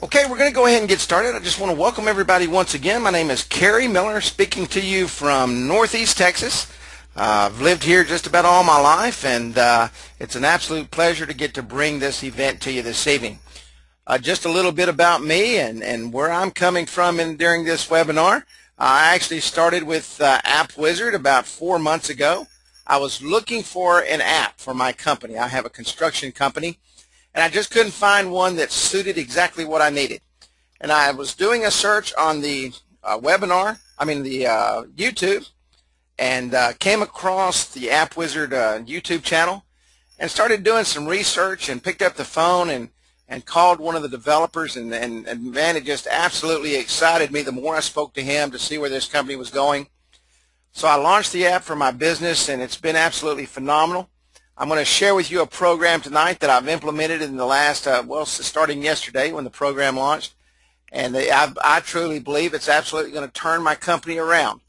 Okay, we're going to go ahead and get started. I just want to welcome everybody once again. My name is Kerry Miller, speaking to you from Northeast Texas. I've lived here just about all my life, and it's an absolute pleasure to get to bring this event to you this evening. Just a little bit about me and where I'm coming from during this webinar. I actually started with App Wizard about 4 months ago. I was looking for an app for my company. I have a construction company, and I just couldn't find one that suited exactly what I needed. And I was doing a search on the YouTube, and came across the App Wizard YouTube channel and started doing some research and picked up the phone and called one of the developers, and man, it just absolutely excited me the more I spoke to him to see where this company was going. So I launched the app for my business, and it's been absolutely phenomenal. I'm going to share with you a program tonight that I've implemented in the last, starting yesterday when the program launched. And I truly believe it's absolutely going to turn my company around.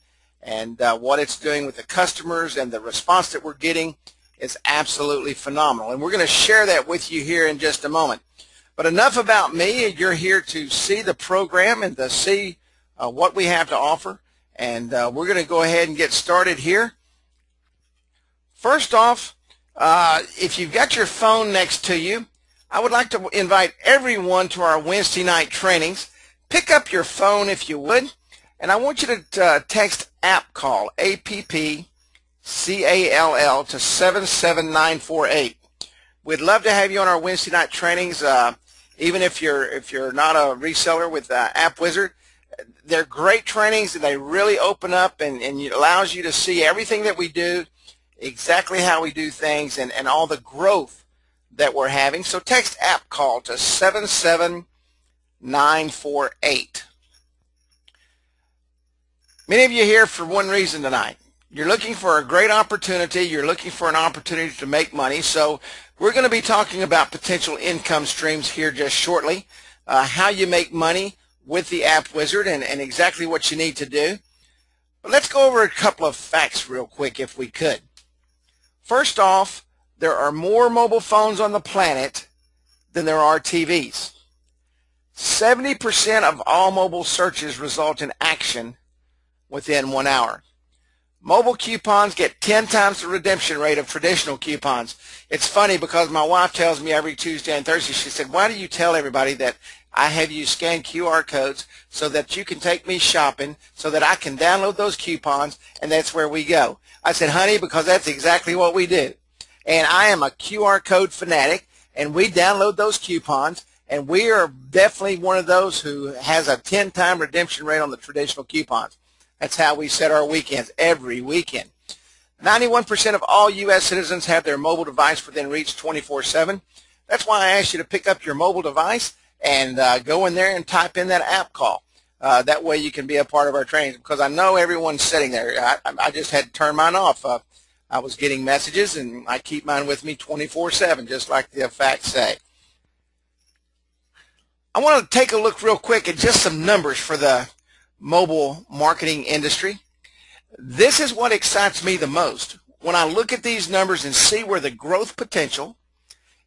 And what it's doing with the customers and the response that we're getting is absolutely phenomenal. And we're going to share that with you here in just a moment. But enough about me. You're here to see the program and to see what we have to offer. And we're going to go ahead and get started here. First off, if you've got your phone next to you, I would like to invite everyone to our Wednesday night trainings. Pick up your phone if you would, and I want you to text app call, APPCALL, to 77948. We'd love to have you on our Wednesday night trainings, even if you're not a reseller with App Wizard. They're great trainings, and they really open up and it allows you to see everything that we do, exactly how we do things, and all the growth that we're having. So text app call to 77948. Many of you are here for one reason tonight. You're looking for a great opportunity. You're looking for an opportunity to make money. So we're going to be talking about potential income streams here just shortly, how you make money with the App Wizard, and exactly what you need to do. But let's go over a couple of facts real quick if we could. First off, there are more mobile phones on the planet than there are TVs. 70% of all mobile searches result in action within 1 hour. Mobile coupons get 10 times the redemption rate of traditional coupons. It's funny because my wife tells me every Tuesday and Thursday, she said, why do you tell everybody that I have you scan QR codes so that you can take me shopping so that I can download those coupons and that's where we go? I said, honey, because that's exactly what we do. And I am a QR code fanatic, and we download those coupons, and we are definitely one of those who has a 10-time redemption rate on the traditional coupons. That's how we set our weekends every weekend. 91% of all U.S. citizens have their mobile device within reach 24/7. That's why I asked you to pick up your mobile device and go in there and type in that app call. That way you can be a part of our trainings, because I know everyone's sitting there. I just had to turn mine off. I was getting messages, and I keep mine with me 24/7, just like the facts say. I want to take a look real quick at just some numbers for the mobile marketing industry. This is what excites me the most. When I look at these numbers and see where the growth potential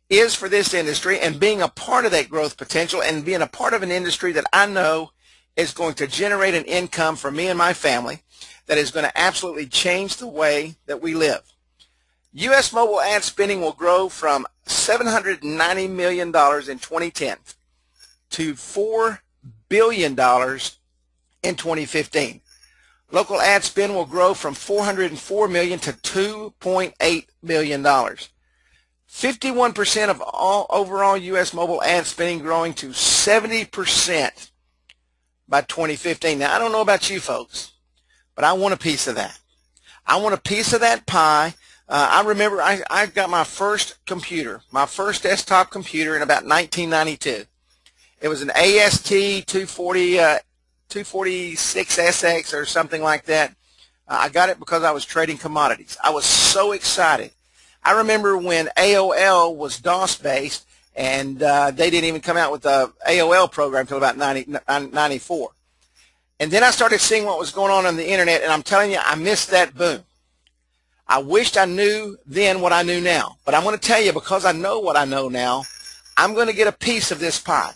is for this industry, and being a part of that growth potential and being a part of an industry that I know is going to generate an income for me and my family that is going to absolutely change the way that we live. U.S. mobile ad spending will grow from $790 million in 2010 to $4 billion in 2015. Local ad spend will grow from $404 million to $2.8 billion. 51% of all overall U.S. mobile ad spending growing to 70% by 2015. Now, I don't know about you folks, but I want a piece of that. I want a piece of that pie. I remember I got my first computer, my first desktop computer, in about 1992. It was an AST 246SX or something like that. I got it because I was trading commodities. I was so excited. I remember when AOL was DOS-based, and they didn't even come out with the AOL program until about 94. And then I started seeing what was going on the internet, and I'm telling you, I missed that boom. I wished I knew then what I knew now. But I'm going to tell you, because I know what I know now, I'm going to get a piece of this pie.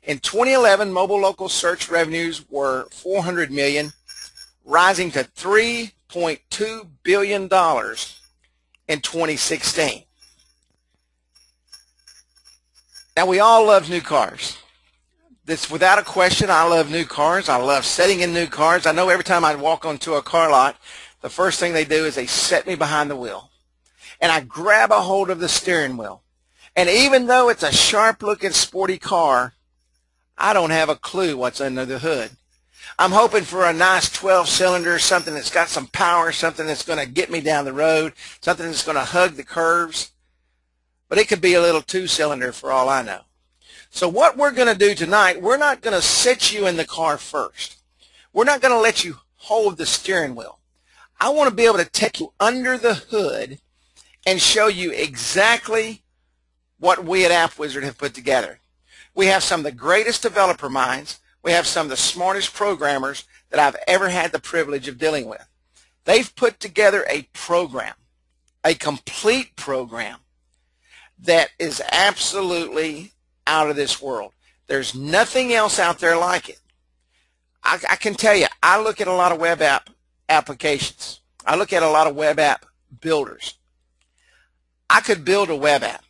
In 2011, mobile local search revenues were $400 million, rising to $3.2 billion in 2016. Now, we all love new cars. This, without a question, I love new cars. I love sitting in new cars. I know every time I walk onto a car lot, the first thing they do is they set me behind the wheel. And I grab a hold of the steering wheel. And even though it's a sharp-looking, sporty car, I don't have a clue what's under the hood. I'm hoping for a nice 12-cylinder, something that's got some power, something that's going to get me down the road, something that's going to hug the curves. But it could be a little 2-cylinder for all I know. So what we're going to do tonight, we're not going to sit you in the car first. We're not going to let you hold the steering wheel. I want to be able to take you under the hood and show you exactly what we at App Wizard have put together. We have some of the greatest developer minds. We have some of the smartest programmers that I've ever had the privilege of dealing with. They've put together a program, a complete program that is absolutely out of this world. There's nothing else out there like it. I can tell you, I look at a lot of web app applications. I look at a lot of web app builders. I could build a web app.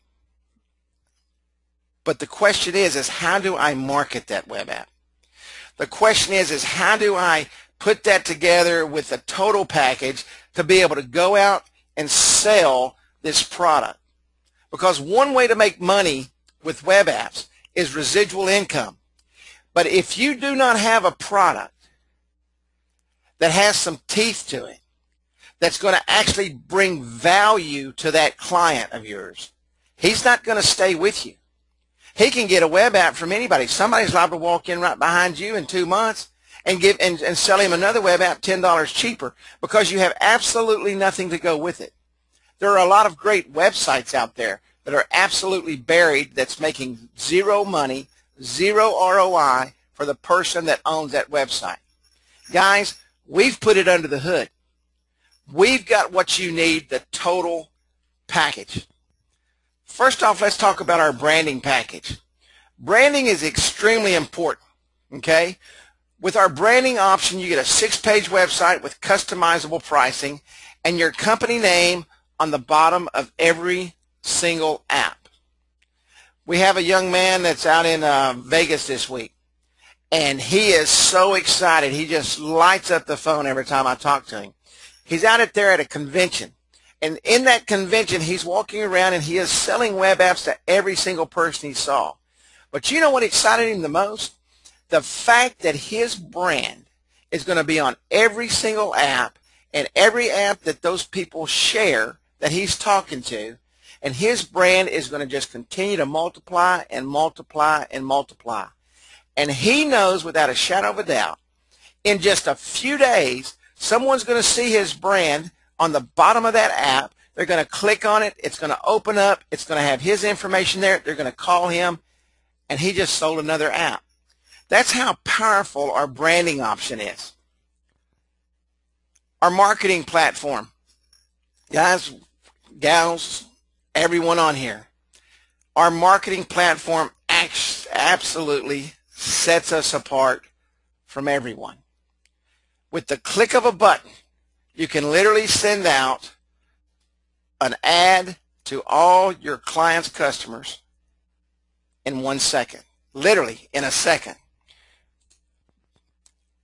But the question is how do I market that web app? The question is how do I put that together with a total package to be able to go out and sell this product? Because one way to make money with web apps is residual income. But if you do not have a product that has some teeth to it, that's going to actually bring value to that client of yours, he's not going to stay with you. He can get a web app from anybody. Somebody's liable to walk in right behind you in 2 months and sell him another web app $10 cheaper because you have absolutely nothing to go with it. There are a lot of great websites out there that are absolutely buried, that's making zero money, zero ROI for the person that owns that website. Guys, we've put it under the hood. We've got what you need, the total package. First off, let's talk about our branding package. Branding is extremely important, okay? With our branding option, you get a 6-page website with customizable pricing and your company name on the bottom of every single app. We have a young man that's out in Vegas this week, and he is so excited. He just lights up the phone every time I talk to him. He's out there at a convention. And in that convention, he's walking around and he is selling web apps to every single person he saw. But you know what excited him the most? The fact that his brand is going to be on every single app, and every app that those people share that he's talking to, and his brand is going to just continue to multiply and multiply and multiply. And he knows without a shadow of a doubt, in just a few days, someone's going to see his brand on the bottom of that app. They're going to click on it. It's going to open up. It's going to have his information there. They're going to call him, and he just sold another app. That's how powerful our branding option is. Our marketing platform. Guys, gals, everyone on here, our marketing platform absolutely sets us apart from everyone. With the click of a button, you can literally send out an ad to all your clients' customers in 1 second, literally in a second.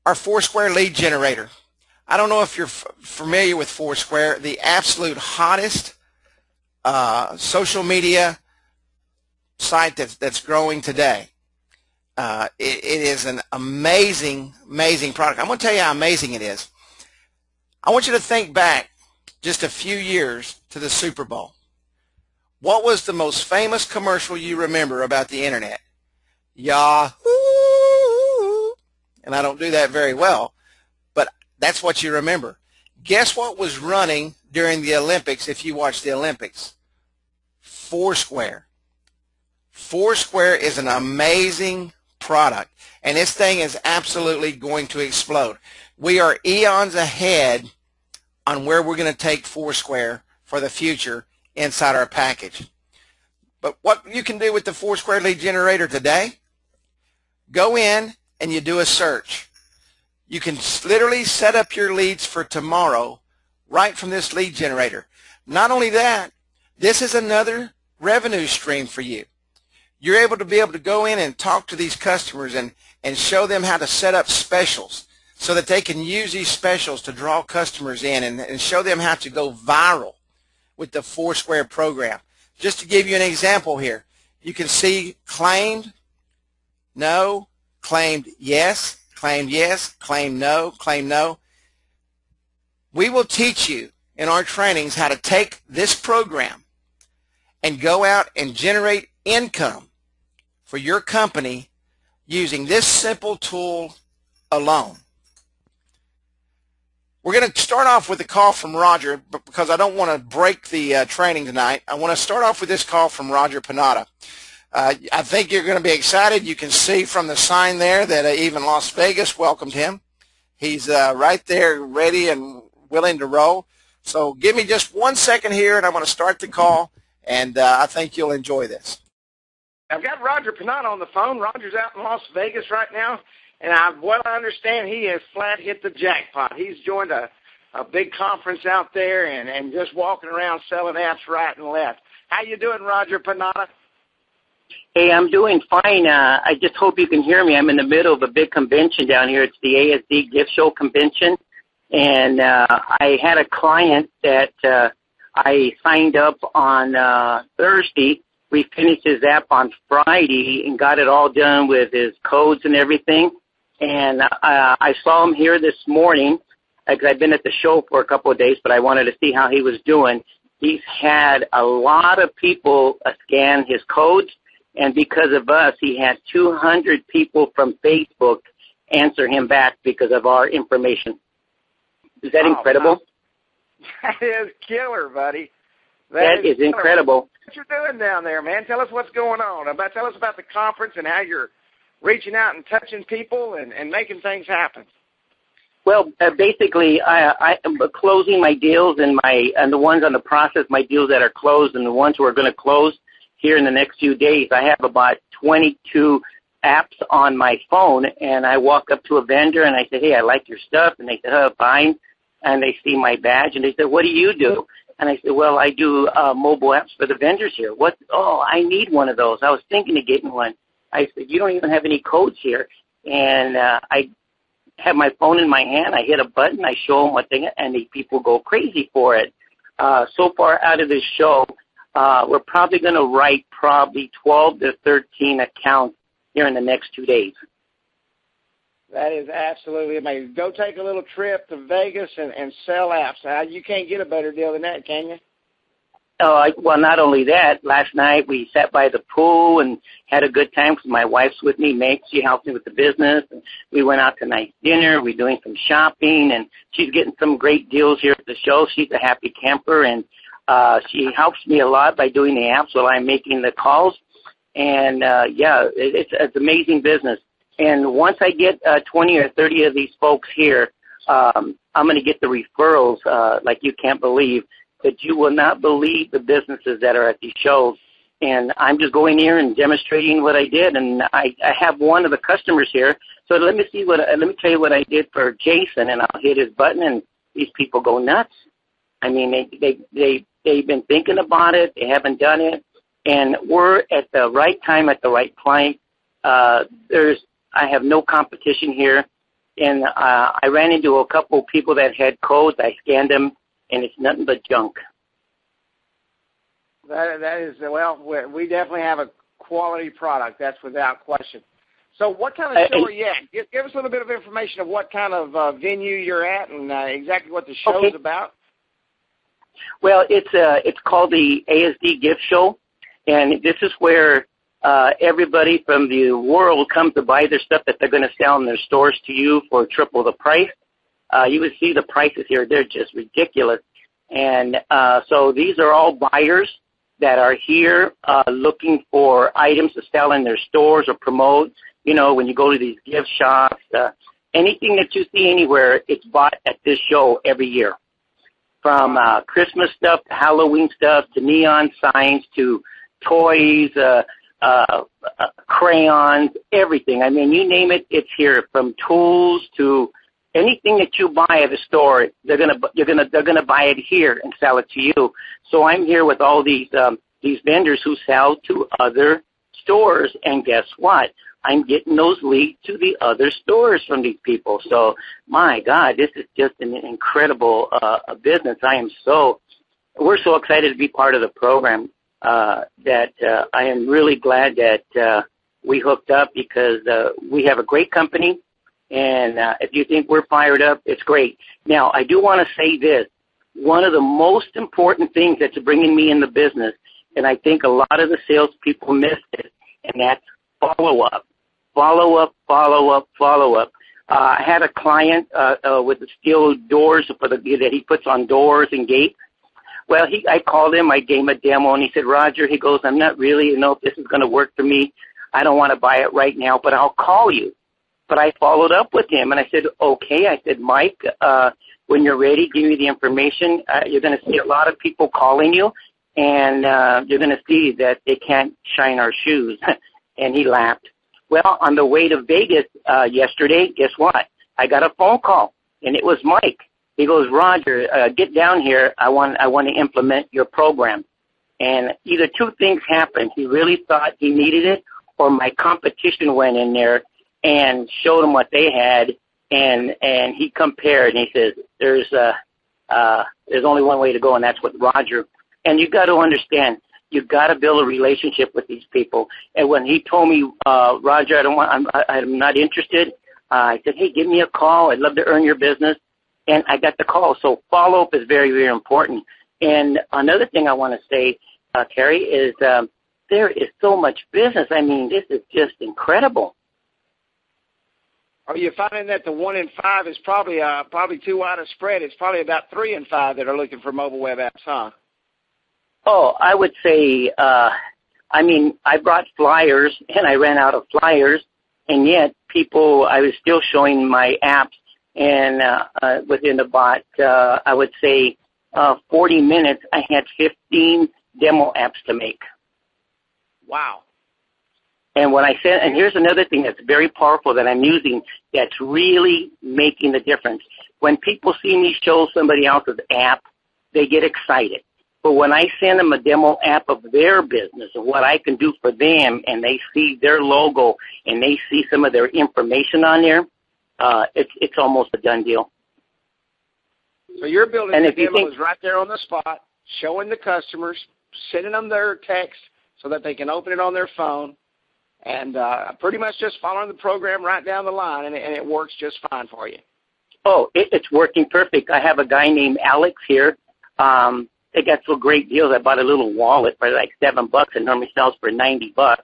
Our Foursquare lead generator. I don't know if you're familiar with Foursquare, the absolute hottest social media site that's growing today. It is an amazing, amazing product. I'm going to tell you how amazing it is. I want you to think back just a few years to the Super Bowl. What was the most famous commercial you remember about the internet? Yahoo! And I don't do that very well, but that's what you remember. Guess what was running during the Olympics if you watched the Olympics? Foursquare. Foursquare is an amazing product, and this thing is absolutely going to explode. We are eons ahead on where we're going to take Foursquare for the future inside our package. But what you can do with the Foursquare lead generator today, go in and you do a search. You can literally set up your leads for tomorrow right from this lead generator. Not only that, this is another revenue stream for you. You're able to go in and talk to these customers and show them how to set up specials so that they can use these specials to draw customers in and show them how to go viral with the Foursquare program. Just to give you an example here, you can see claimed, no, claimed yes, claimed no. We will teach you in our trainings how to take this program and go out and generate income for your company using this simple tool alone. We're going to start off with a call from Roger, but because I don't want to break the training tonight, I want to start off with this call from Roger Panada. I think you're going to be excited. You can see from the sign there that even Las Vegas welcomed him. He's right there ready and willing to roll. So give me just 1 second here, and I'm going to start the call, and I think you'll enjoy this. I've got Roger Panada on the phone. Roger's out in Las Vegas right now, and I understand he has flat hit the jackpot. He's joined a big conference out there and just walking around selling apps right and left. How you doing, Roger Panada? Hey, I'm doing fine. I just hope you can hear me. I'm in the middle of a big convention down here. It's the ASD Gift Show convention, and I had a client that I signed up on Thursday. We finished his app on Friday and got it all done with his codes and everything. And I saw him here this morning because I've been at the show for a couple of days, but I wanted to see how he was doing. He's had a lot of people scan his codes, and because of us, he had 200 people from Facebook answer him back because of our information. Is that incredible? Wow. That is killer, buddy. That is incredible. What you doing down there, man? Tell us what's going on. Tell us about the conference and how you're reaching out and touching people and making things happen. Well, basically, I'm closing my deals and the ones on the process, my deals that are closed and the ones who are going to close here in the next few days. I have about 22 apps on my phone, and I walk up to a vendor and I say, hey, I like your stuff. And they say, oh, fine. And they see my badge and they say, what do you do? And I said, well, I do mobile apps for the vendors here. What? Oh, I need one of those. I was thinking of getting one. I said, you don't even have any codes here. And I have my phone in my hand. I hit a button. I show them what they get, and the people go crazy for it. So far out of this show, we're probably going to write 12 to 13 accounts here in the next 2 days. That is absolutely amazing. Go take a little trip to Vegas and sell apps. You can't get a better deal than that, can you? Well, not only that, last night we sat by the pool and had a good time because my wife's with me, Meg. She helps me with the business. And we went out to nice dinner. We're doing some shopping, and she's getting some great deals here at the show. She's a happy camper, and she helps me a lot by doing the apps while I'm making the calls. And, yeah, it's amazing business. And once I get 20 or 30 of these folks here, I'm going to get the referrals like you can't believe. That you will not believe the businesses that are at these shows. And I'm just going here and demonstrating what I did. And I have one of the customers here. So let me tell you what I did for Jason, and I'll hit his button, and these people go nuts. I mean, they've been thinking about it. They haven't done it. And we're at the right time at the right place. I have no competition here. And I ran into a couple of people that had codes. I scanned them. And it's nothing but junk. That is, well, we definitely have a quality product. That's without question. So what kind of show are you at? Give us a little bit of information of what kind of venue you're at and exactly what the show is about. Well, it's called the ASD Gift Show, and this is where everybody from the world comes to buy their stuff that they're going to sell in their stores to you for triple the price. You would see the prices here. They're just ridiculous. And so these are all buyers that are here looking for items to sell in their stores or promote. You know, when you go to these gift shops, anything that you see anywhere, it's bought at this show every year. From Christmas stuff to Halloween stuff to neon signs to toys, crayons, everything. I mean, you name it, it's here. From tools to anything that you buy at a store, they're gonna buy it here and sell it to you. So I'm here with all these vendors who sell to other stores, and guess what? I'm getting those leads to the other stores from these people. So, my God, this is just an incredible business. We're so excited to be part of the program that I am really glad that we hooked up, because we have a great company, and if you think we're fired up, it's great. Now, I do want to say this. One of the most important things that's bringing me in the business, and I think a lot of the salespeople miss it, and that's follow-up. Follow-up, follow-up, follow-up. I had a client with the steel doors that he puts on doors and gates. Well, I called him, I gave him a demo, and he said, Roger, he goes, I'm not really, if this is going to work for me. I don't want to buy it right now, but I'll call you. But I followed up with him, and I said, okay. I said, Mike, when you're ready, give me the information. You're going to see a lot of people calling you, and you're going to see that they can't shine our shoes. And he laughed. Well, on the way to Vegas yesterday, guess what? I got a phone call, and it was Mike. He goes, Roger, get down here. I want to implement your program. And either two things happened. He really thought he needed it, or my competition went in there and showed him what they had, and he compared, and he says, there's only one way to go, and that's with Roger. And you've got to understand, you've got to build a relationship with these people. And when he told me, Roger, I'm not interested, I said, hey, give me a call. I'd love to earn your business. And I got the call. So follow-up is very, very important. And another thing I want to say, Terry, is there is so much business. I mean, this is just incredible. Are you finding that the 1 in 5 is probably too wide a spread? It's probably about 3 in 5 that are looking for mobile web apps, huh? Oh, I would say, I brought flyers, and I ran out of flyers, and yet I was still showing my apps, and within about, I would say, 40 minutes, I had 15 demo apps to make. Wow. And when I said, and here's another thing that's very powerful that I'm using that's really making the difference. When people see me show somebody else's app, they get excited. But when I send them a demo app of their business and what I can do for them, and they see their logo and they see some of their information on there, it's almost a done deal. So you're building the demos right there on the spot, showing the customers, sending them their text so that they can open it on their phone, and pretty much just following the program right down the line, and it works just fine for you. Oh, it's working perfect. I have a guy named Alex here. They got some great deals. I bought a little wallet for like $7 and normally sells for $90.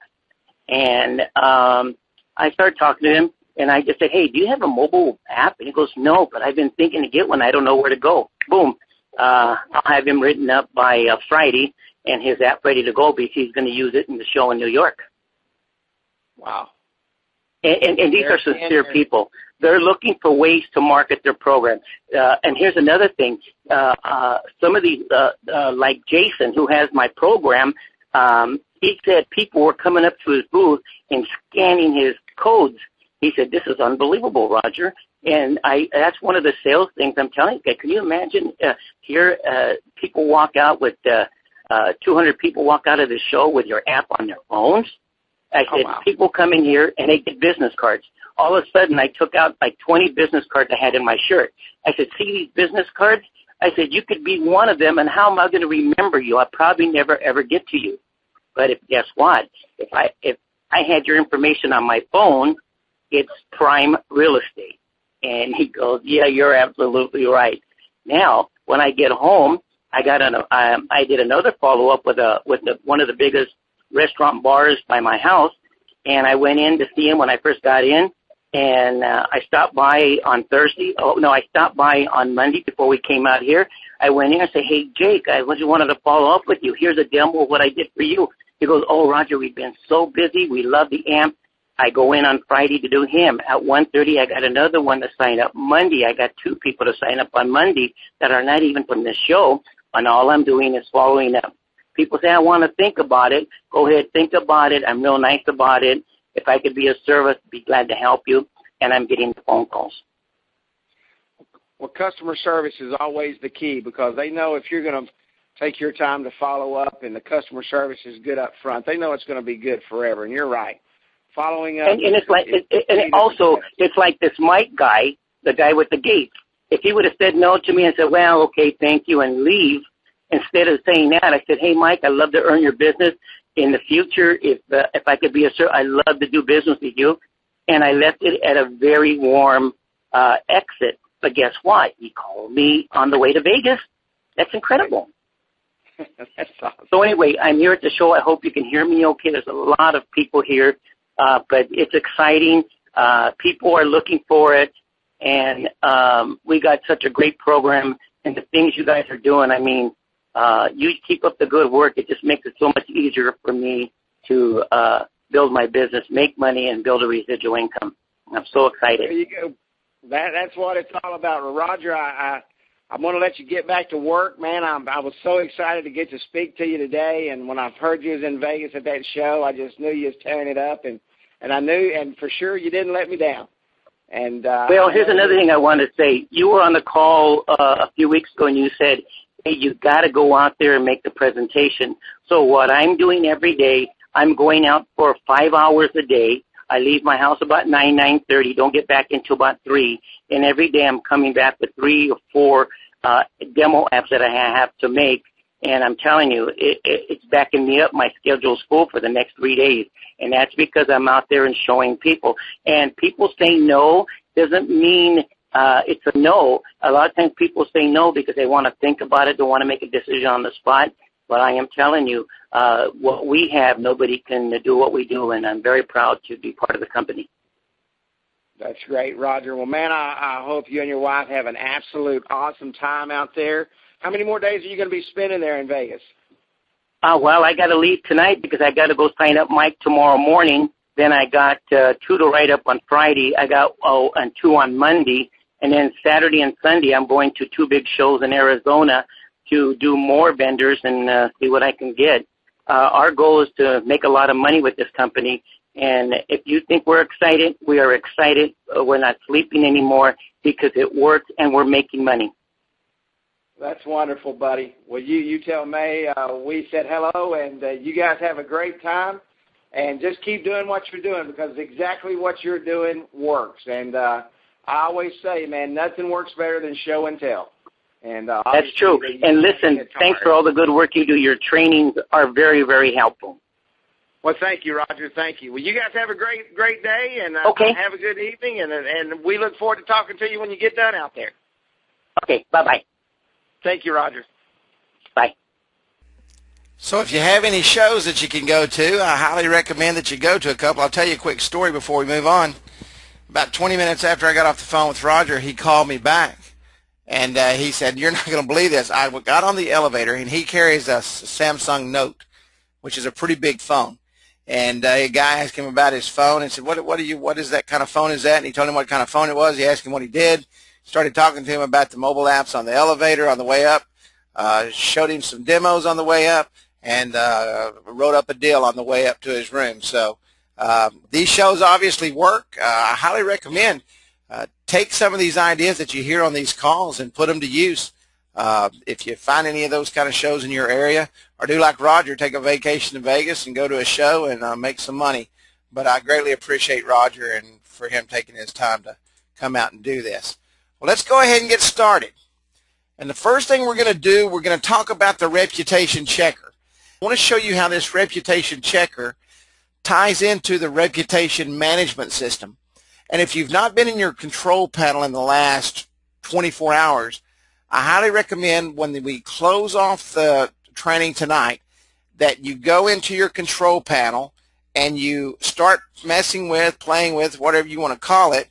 And I started talking to him, and I just said, hey, do you have a mobile app? And he goes, no, but I've been thinking to get one. I don't know where to go. Boom. I'll have him written up by Friday and his app ready to go because he's going to use it in the show in New York. Wow. And these are sincere people. They're looking for ways to market their program. And here's another thing. Some of these, like Jason, who has my program, he said people were coming up to his booth and scanning his codes. He said, this is unbelievable, Roger. And that's one of the sales things I'm telling you. Can you imagine here people walk out with 200 people walk out of the show with your app on their phones? I said, wow. People come in here and they get business cards. All of a sudden, I took out like 20 business cards I had in my shirt. I said, see these business cards? I said, you could be one of them, and how am I going to remember you? I'll probably never, ever get to you. But guess what? If I had your information on my phone, it's prime real estate. And he goes, yeah, you're absolutely right. Now, when I get home, I did another follow-up with one of the biggest restaurant bars by my house, and I went in to see him when I first got in, and I stopped by on Thursday. Oh, no, I stopped by on Monday before we came out here. I went in and said, hey, Jake, I just wanted to follow up with you. Here's a demo of what I did for you. He goes, oh, Roger, we've been so busy. We love the amp. I go in on Friday to do him. At 1:30, I got another one to sign up. Monday, I got 2 people to sign up on Monday that are not even from this show, and all I'm doing is following up. people say, I want to think about it, go ahead, think about it. I'm real nice about it. If I could be of service, be glad to help you. And I'm getting the phone calls. Well, customer service is always the key, because they know if you're going to take your time to follow up and the customer service is good up front, they know it's going to be good forever. And you're right. Following up. And it's like, it's like this Mike guy, the guy with the gates. If he would have said no to me and said, well, okay, thank you, and leave, instead of saying that, I said, hey, Mike, I'd love to earn your business. In the future, if I could be I'd love to do business with you. And I left it at a very warm exit. But guess what? He called me on the way to Vegas. That's incredible. That's awesome. So anyway, I'm here at the show. I hope you can hear me okay. There's a lot of people here, but it's exciting. People are looking for it, and we got such a great program. And the things you guys are doing, I mean, you keep up the good work. It just makes it so much easier for me to build my business, make money, and build a residual income. I'm so excited. There you go. That's what it's all about. Roger, I'm going to let you get back to work, man. I was so excited to get to speak to you today, and when I heard you was in Vegas at that show, I just knew you was tearing it up, and I knew, and for sure you didn't let me down. And well, here's another thing I want to say. You were on the call a few weeks ago, and you said, hey, you got to go out there and make the presentation. So what I'm doing every day, I'm going out for 5 hours a day. I leave my house about 9:30, don't get back until about 3, and every day I'm coming back with 3 or 4 demo apps that I have to make, and I'm telling you, it's backing me up. My schedule's full for the next 3 days, and that's because I'm out there and showing people. And people say no doesn't mean it's a no. A lot of times people say no because they want to think about it, they want to make a decision on the spot. But I am telling you, what we have, nobody can do what we do, and I'm very proud to be part of the company. That's great, Roger. Well, man, I hope you and your wife have an absolute awesome time out there. How many more days are you going to be spending there in Vegas? Well, I got to leave tonight because I got to go sign up Mike tomorrow morning. Then I got 2 to write up on Friday. I got and 2 on Monday. And then Saturday and Sunday, I'm going to 2 big shows in Arizona to do more vendors and see what I can get. Our goal is to make a lot of money with this company, and if you think we're excited, we are excited. We're not sleeping anymore because it works and we're making money. That's wonderful, buddy. Well, you tell May we said hello, and you guys have a great time, and just keep doing what you're doing because exactly what you're doing works. And I always say, man, nothing works better than show and tell. And that's true. And listen, thanks for all the good work you do. Your trainings are very, very helpful. Well, thank you, Roger. Thank you. Well, you guys have a great day, and okay. Have a good evening, and we look forward to talking to you when you get done out there. Okay, bye-bye. Thank you, Roger. Bye. So if you have any shows that you can go to, I highly recommend that you go to a couple. I'll tell you a quick story before we move on. About 20 minutes after I got off the phone with Roger, he called me back. And he said, you're not going to believe this. I got on the elevator, and he carries a Samsung Note, which is a pretty big phone. And a guy asked him about his phone and said, what is that kind of phone is that? And he told him what kind of phone it was. He asked him what he did. Started talking to him about the mobile apps on the elevator on the way up. Showed him some demos on the way up, and wrote up a deal on the way up to his room. So these shows obviously work. I highly recommend take some of these ideas that you hear on these calls and put them to use. If you find any of those kind of shows in your area, or do like Roger, take a vacation to Vegas and go to a show and make some money. But I greatly appreciate Roger and for him taking his time to come out and do this. Well, let's go ahead and get started. And the first thing we're going to do, we're going to talk about the reputation checker. I want to show you how this reputation checker ties into the reputation management system. And if you've not been in your control panel in the last 24 hours, I highly recommend when we close off the training tonight that you go into your control panel and you start messing with, playing with, whatever you want to call it,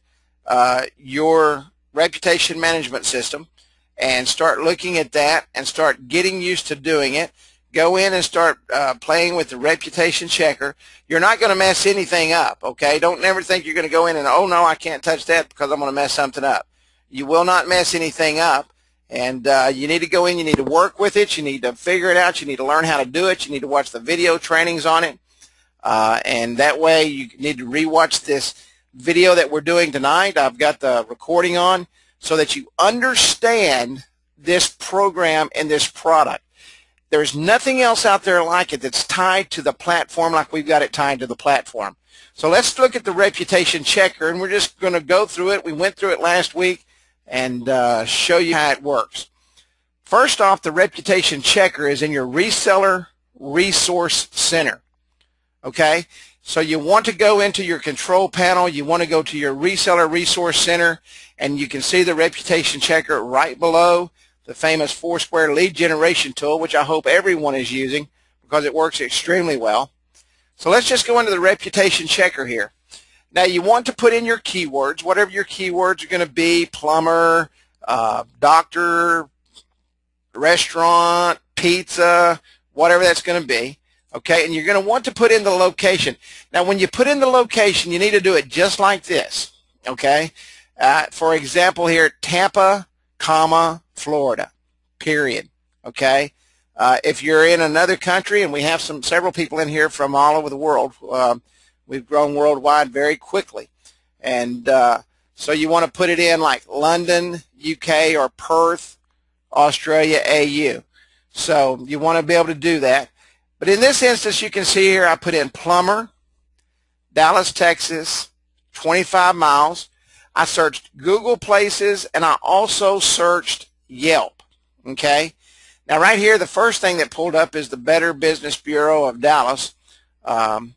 your reputation management system, and start looking at that and start getting used to doing it. Go in and start playing with the reputation checker. You're not going to mess anything up, okay? Don't never think you're going to go in and, oh, no, I can't touch that because I'm going to mess something up. You will not mess anything up. And you need to go in, you need to work with it, you need to figure it out, you need to learn how to do it, you need to watch the video trainings on it. And that way you need to rewatch this video that we're doing tonight. I've got the recording on so that you understand this program and this product. There's nothing else out there like it that's tied to the platform like we've got it tied to the platform. So let's look at the reputation checker, and we're just going to go through it. We went through it last week and show you how it works. First off, the reputation checker is in your reseller resource center. Okay, so you want to go into your control panel, you want to go to your reseller resource center, and you can see the reputation checker right below the famous Foursquare lead generation tool, which I hope everyone is using because it works extremely well. So let's just go into the reputation checker here. Now you want to put in your keywords, whatever your keywords are going to be: plumber, doctor, restaurant, pizza, whatever that's going to be. Okay, and you're going to want to put in the location. Now when you put in the location, you need to do it just like this. Okay, for example here, Tampa, comma, Florida, period. Okay, if you're in another country, and we have several people in here from all over the world, we've grown worldwide very quickly, and so you want to put it in like London, UK, or Perth, Australia, AU. So you want to be able to do that. But in this instance, you can see here I put in plumber, Dallas, Texas, 25 miles. I searched Google Places, and I also searched Yelp. Okay. Now right here, the first thing that pulled up is the Better Business Bureau of Dallas. Then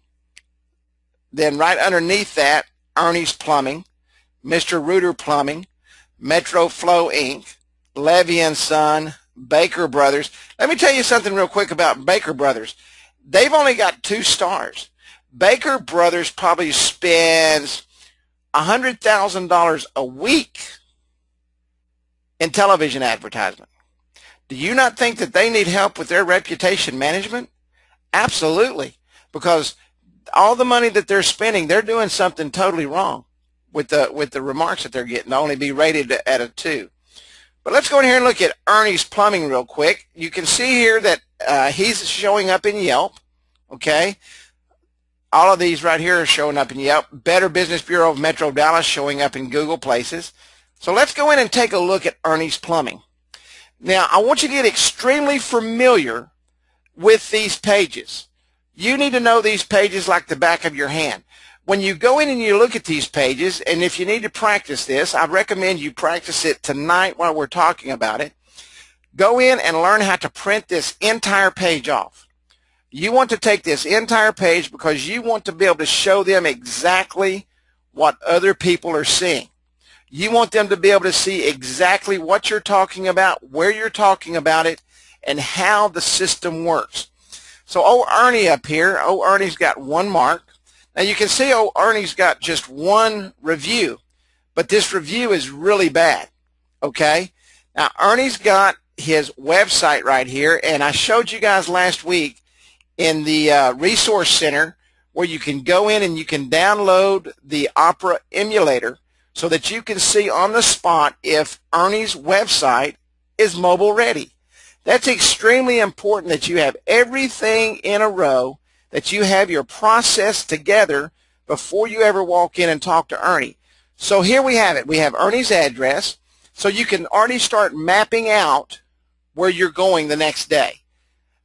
right underneath that, Ernie's Plumbing, Mr. Reuter Plumbing, Metro Flow Inc., Levy & Son, Baker Brothers. Let me tell you something real quick about Baker Brothers. They've only got 2 stars. Baker Brothers probably spends $100,000 a week in television advertisement. Do you not think that they need help with their reputation management? Absolutely, because all the money that they're spending, they're doing something totally wrong with the remarks that they're getting to only be rated at a 2. But let's go in here and look at Ernie's Plumbing real quick. You can see here that he's showing up in Yelp. Okay, all of these right here are showing up in Yelp. Better Business Bureau of Metro Dallas showing up in Google Places. So let's go in and take a look at Ernie's Plumbing. Now I want you to get extremely familiar with these pages. You need to know these pages like the back of your hand. When you go in and you look at these pages, and if you need to practice this, I recommend you practice it tonight while we're talking about it. Go in and learn how to print this entire page off. You want to take this entire page because you want to be able to show them exactly what other people are seeing. You want them to be able to see exactly what you're talking about, where you're talking about it, and how the system works. So old Ernie up here, old Ernie's got 1 mark. Now you can see old Ernie's got just 1 review, but this review is really bad. Okay, now Ernie's got his website right here, and I showed you guys last week in the resource center where you can go in and you can download the Opera emulator so that you can see on the spot if Ernie's website is mobile ready. That's extremely important that you have everything in a row, that you have your process together before you ever walk in and talk to Ernie. So here we have it. We have Ernie's address, so you can already start mapping out where you're going the next day.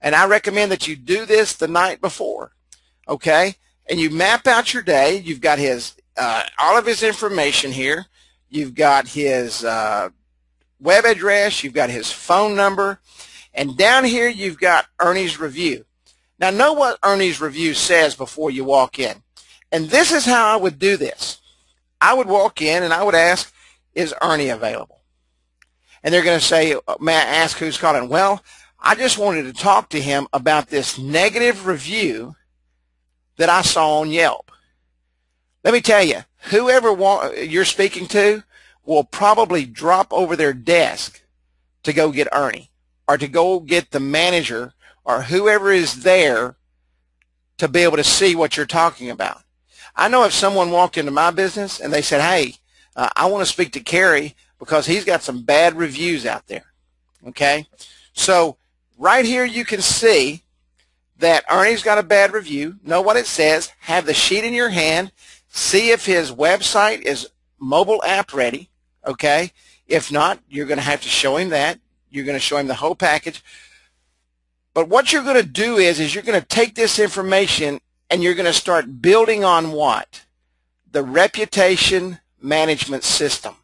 And I recommend that you do this the night before, okay? And you map out your day. You've got his all of his information here. You've got his web address. You've got his phone number. And down here you've got Ernie's review. Now know what Ernie's review says before you walk in. And this is how I would do this. I would walk in and I would ask, is Ernie available? And they're going to say, may I ask who's calling? Well, I just wanted to talk to him about this negative review that I saw on Yelp. Let me tell you, whoever you're speaking to will probably drop over their desk to go get Ernie or to go get the manager or whoever is there to be able to see what you're talking about. I know if someone walked into my business and they said, hey, I want to speak to Kerry because he's got some bad reviews out there. Okay, so right here you can see that Ernie's got a bad review. Know what it says. Have the sheet in your hand. See if his website is mobile app ready. Okay, if not, you're going to have to show him that. You're going to show him the whole package. But what you're going to do is you're going to take this information and you're going to start building on what? The reputation management system.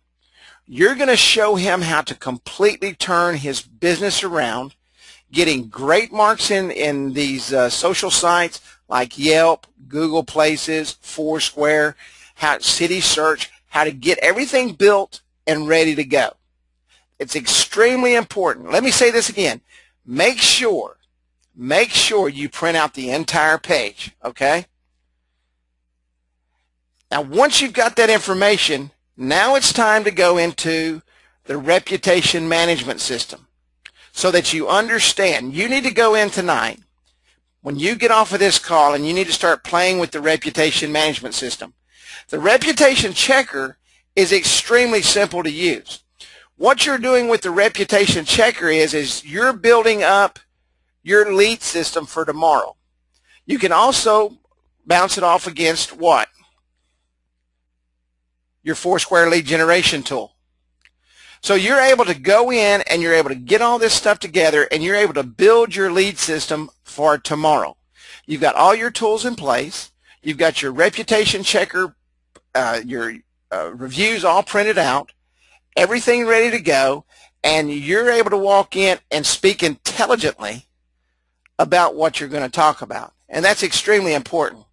You're going to show him how to completely turn his business around, getting great marks in these social sites like Yelp, Google Places, Foursquare, City Search, how to get everything built and ready to go. It's extremely important. Let me say this again. Make sure you print out the entire page, okay? Now, once you've got that information, now it's time to go into the reputation management system so that you understand. You need to go in tonight when you get off of this call and you need to start playing with the reputation management system. The reputation checker is extremely simple to use. What you're doing with the reputation checker is you're building up your lead system for tomorrow. You can also bounce it off against what? Your Foursquare lead generation tool. So you're able to go in and you're able to get all this stuff together and you're able to build your lead system for tomorrow. You've got all your tools in place. You've got your reputation checker, your reviews all printed out, everything ready to go, and you're able to walk in and speak intelligently about what you're going to talk about. And that's extremely important.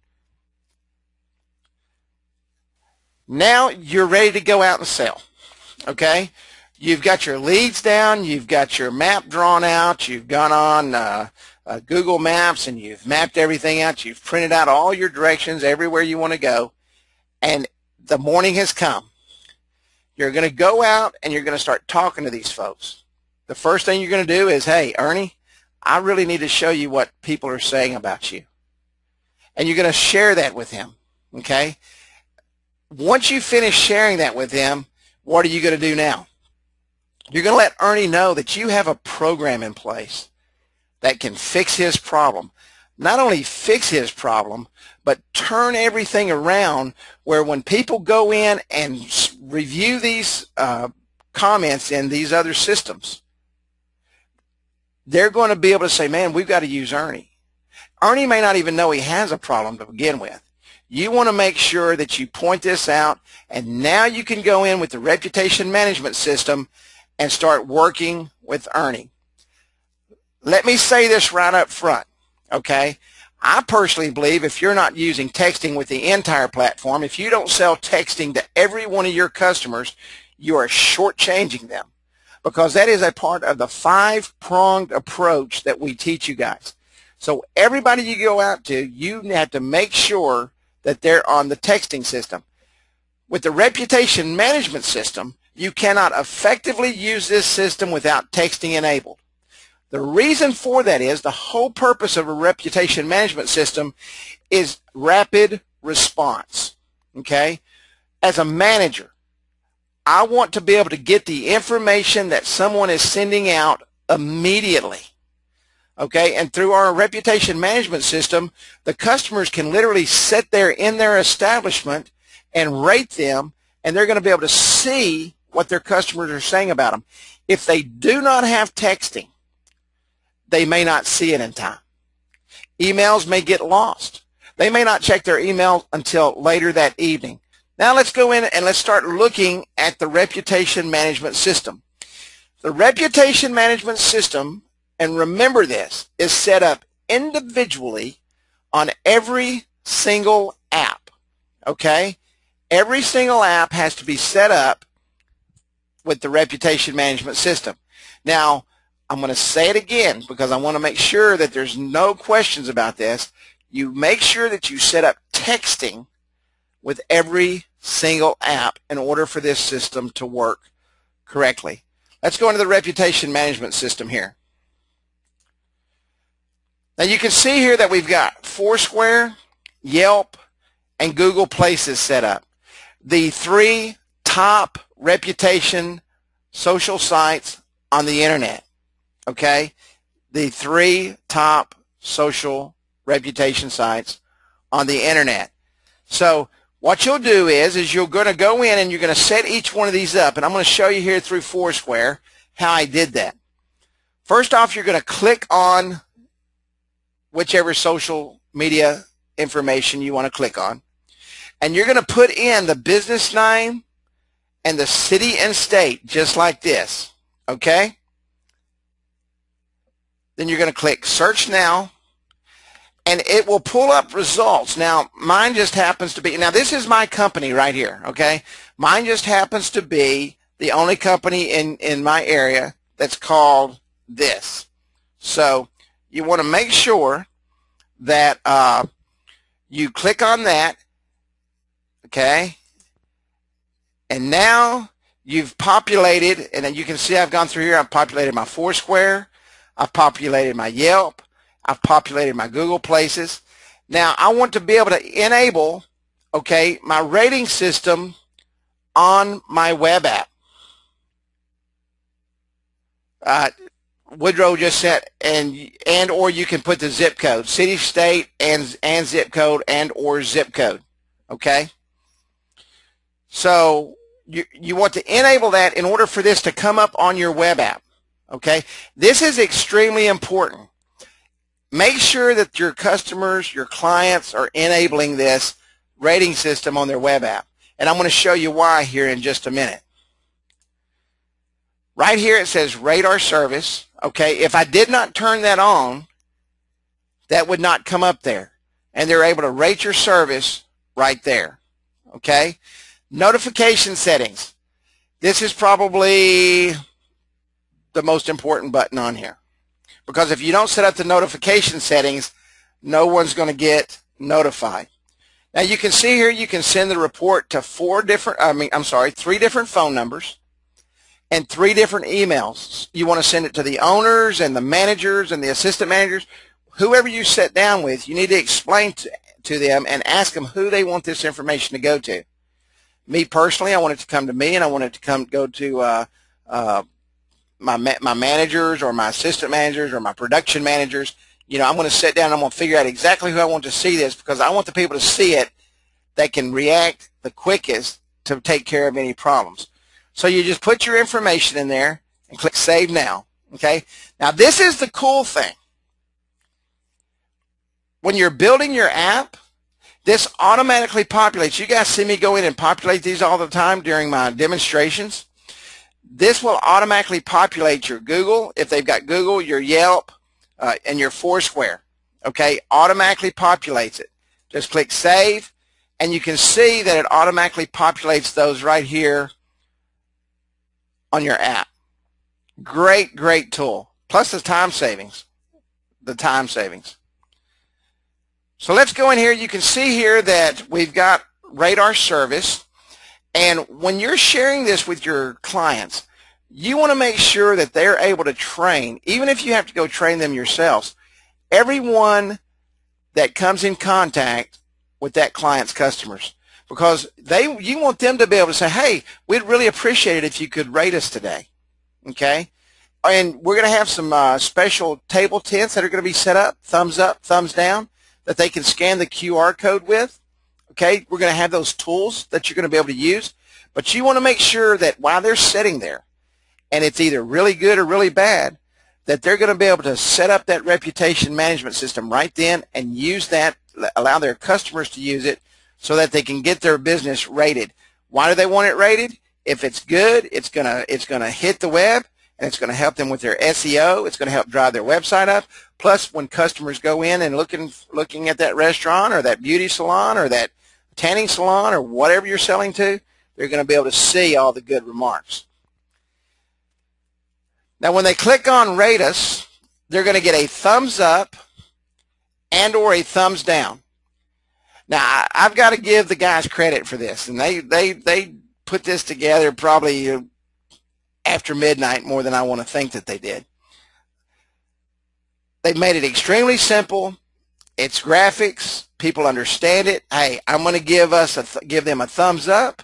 Now you're ready to go out and sell, okay? You've got your leads down, you've got your map drawn out, you've gone on Google Maps and you've mapped everything out, you've printed out all your directions everywhere you want to go, and the morning has come. You're going to go out and you're going to start talking to these folks. The first thing you're going to do is, hey, Ernie, I really need to show you what people are saying about you. And you're going to share that with him, okay? Once you finish sharing that with him, what are you going to do now? You're going to let Ernie know that you have a program in place that can fix his problem. Not only fix his problem, but turn everything around where when people go in and review these comments in these other systems, they're going to be able to say, man, we've got to use Ernie. Ernie may not even know he has a problem to begin with. You want to make sure that you point this out, and now you can go in with the reputation management system and start working with Ernie. Let me say this right up front, okay? I personally believe if you're not using texting with the entire platform, if you don't sell texting to every one of your customers, you are shortchanging them, because that is a part of the 5-pronged approach that we teach you guys. So everybody you go out to, you have to make sure that they're on the texting system. With the reputation management system, you cannot effectively use this system without texting enabled. The reason for that is the whole purpose of a reputation management system is rapid response, okay? As a manager, I want to be able to get the information that someone is sending out immediately. Okay, and through our reputation management system, the customers can literally sit there in their establishment and rate them, and they're going to be able to see what their customers are saying about them. If they do not have texting, they may not see it in time. Emails may get lost. They may not check their email until later that evening. Now let's go in and let's start looking at the reputation management system. The reputation management system, and remember this, is set up individually on every single app, okay? Every single app has to be set up with the reputation management system. Now, I'm going to say it again because I want to make sure that there's no questions about this. You make sure that you set up texting with every single app in order for this system to work correctly. Let's go into the reputation management system here. Now you can see here that we've got Foursquare, Yelp, and Google Places set up. The 3 top reputation social sites on the internet. okay, the 3 top social reputation sites on the internet. So what you'll do is you're going to go in and you're going to set each one of these up, and I'm going to show you here through Foursquare how I did that. First off, you're going to click on whichever social media information you want to click on, and you're going to put in the business name and the city and state just like this, okay? Then you're going to click Search Now, and it will pull up results. Now, mine just happens to be, now this is my company right here, okay? Mine just happens to be the only company in my area that's called this. So you want to make sure that you click on that, okay? And now you've populated, and then you can see I've gone through here, I've populated my Foursquare, I've populated my Yelp, I've populated my Google Places. Now I want to be able to enable, okay, my rating system on my web app. Woodrow just said, and or you can put the zip code, city, state, and zip code, and or zip code, okay? So you want to enable that in order for this to come up on your web app, okay? This is extremely important. Make sure that your customers, your clients are enabling this rating system on their web app. And I'm going to show you why here in just a minute. Right here it says rate our service. Okay, if I did not turn that on, that would not come up there. And they're able to rate your service right there. Okay, notification settings. This is probably the most important button on here, because if you don't set up the notification settings, no one's going to get notified. Now you can see here you can send the report to 3 different phone numbers and 3 different emails. You want to send it to the owners and the managers and the assistant managers. Whoever you sit down with, you need to explain to them and ask them who they want this information to go to. Me personally, I want it to come to me, and I want it to go to my managers or my assistant managers or my production managers. You know, I'm going to sit down and I'm going to figure out exactly who I want to see this, because I want the people to see it that can react the quickest to take care of any problems. So you just put your information in there and click Save Now, okay? Now this is the cool thing. When you're building your app, this automatically populates. You guys see me go in and populate these all the time during my demonstrations. This will automatically populate your Google, if they've got Google, your Yelp, and your Foursquare, okay? Automatically populates it. Just click Save, and you can see that it automatically populates those right here on your app. Great, great tool. Plus the time savings. So let's go in here. You can see here that we've got Rate Our Service. And when you're sharing this with your clients, you want to make sure that they're able to train, even if you have to go train them yourselves, everyone that comes in contact with that client's customers. Because you want them to be able to say, hey, we'd really appreciate it if you could rate us today, okay? And we're going to have some special table tents that are going to be set up, thumbs up, thumbs down, that they can scan the QR code with, okay? We're going to have those tools that you're going to be able to use. But you want to make sure that while they're sitting there, and it's either really good or really bad, that they're going to be able to set up that reputation management system right then and use that, allow their customers to use it, so that they can get their business rated. Why do they want it rated? If it's good, it's gonna hit the web, and it's gonna help them with their SEO. It's gonna help drive their website up. Plus, when customers go in and looking at that restaurant or that beauty salon or that tanning salon or whatever you're selling to, they're gonna be able to see all the good remarks. Now, when they click on Rate Us, they're gonna get a thumbs up and or a thumbs down. Now, I've got to give the guys credit for this, and they put this together probably after midnight more than I want to think that they did. They've made it extremely simple. It's graphics. People understand it. Hey, I'm going to give them a thumbs up,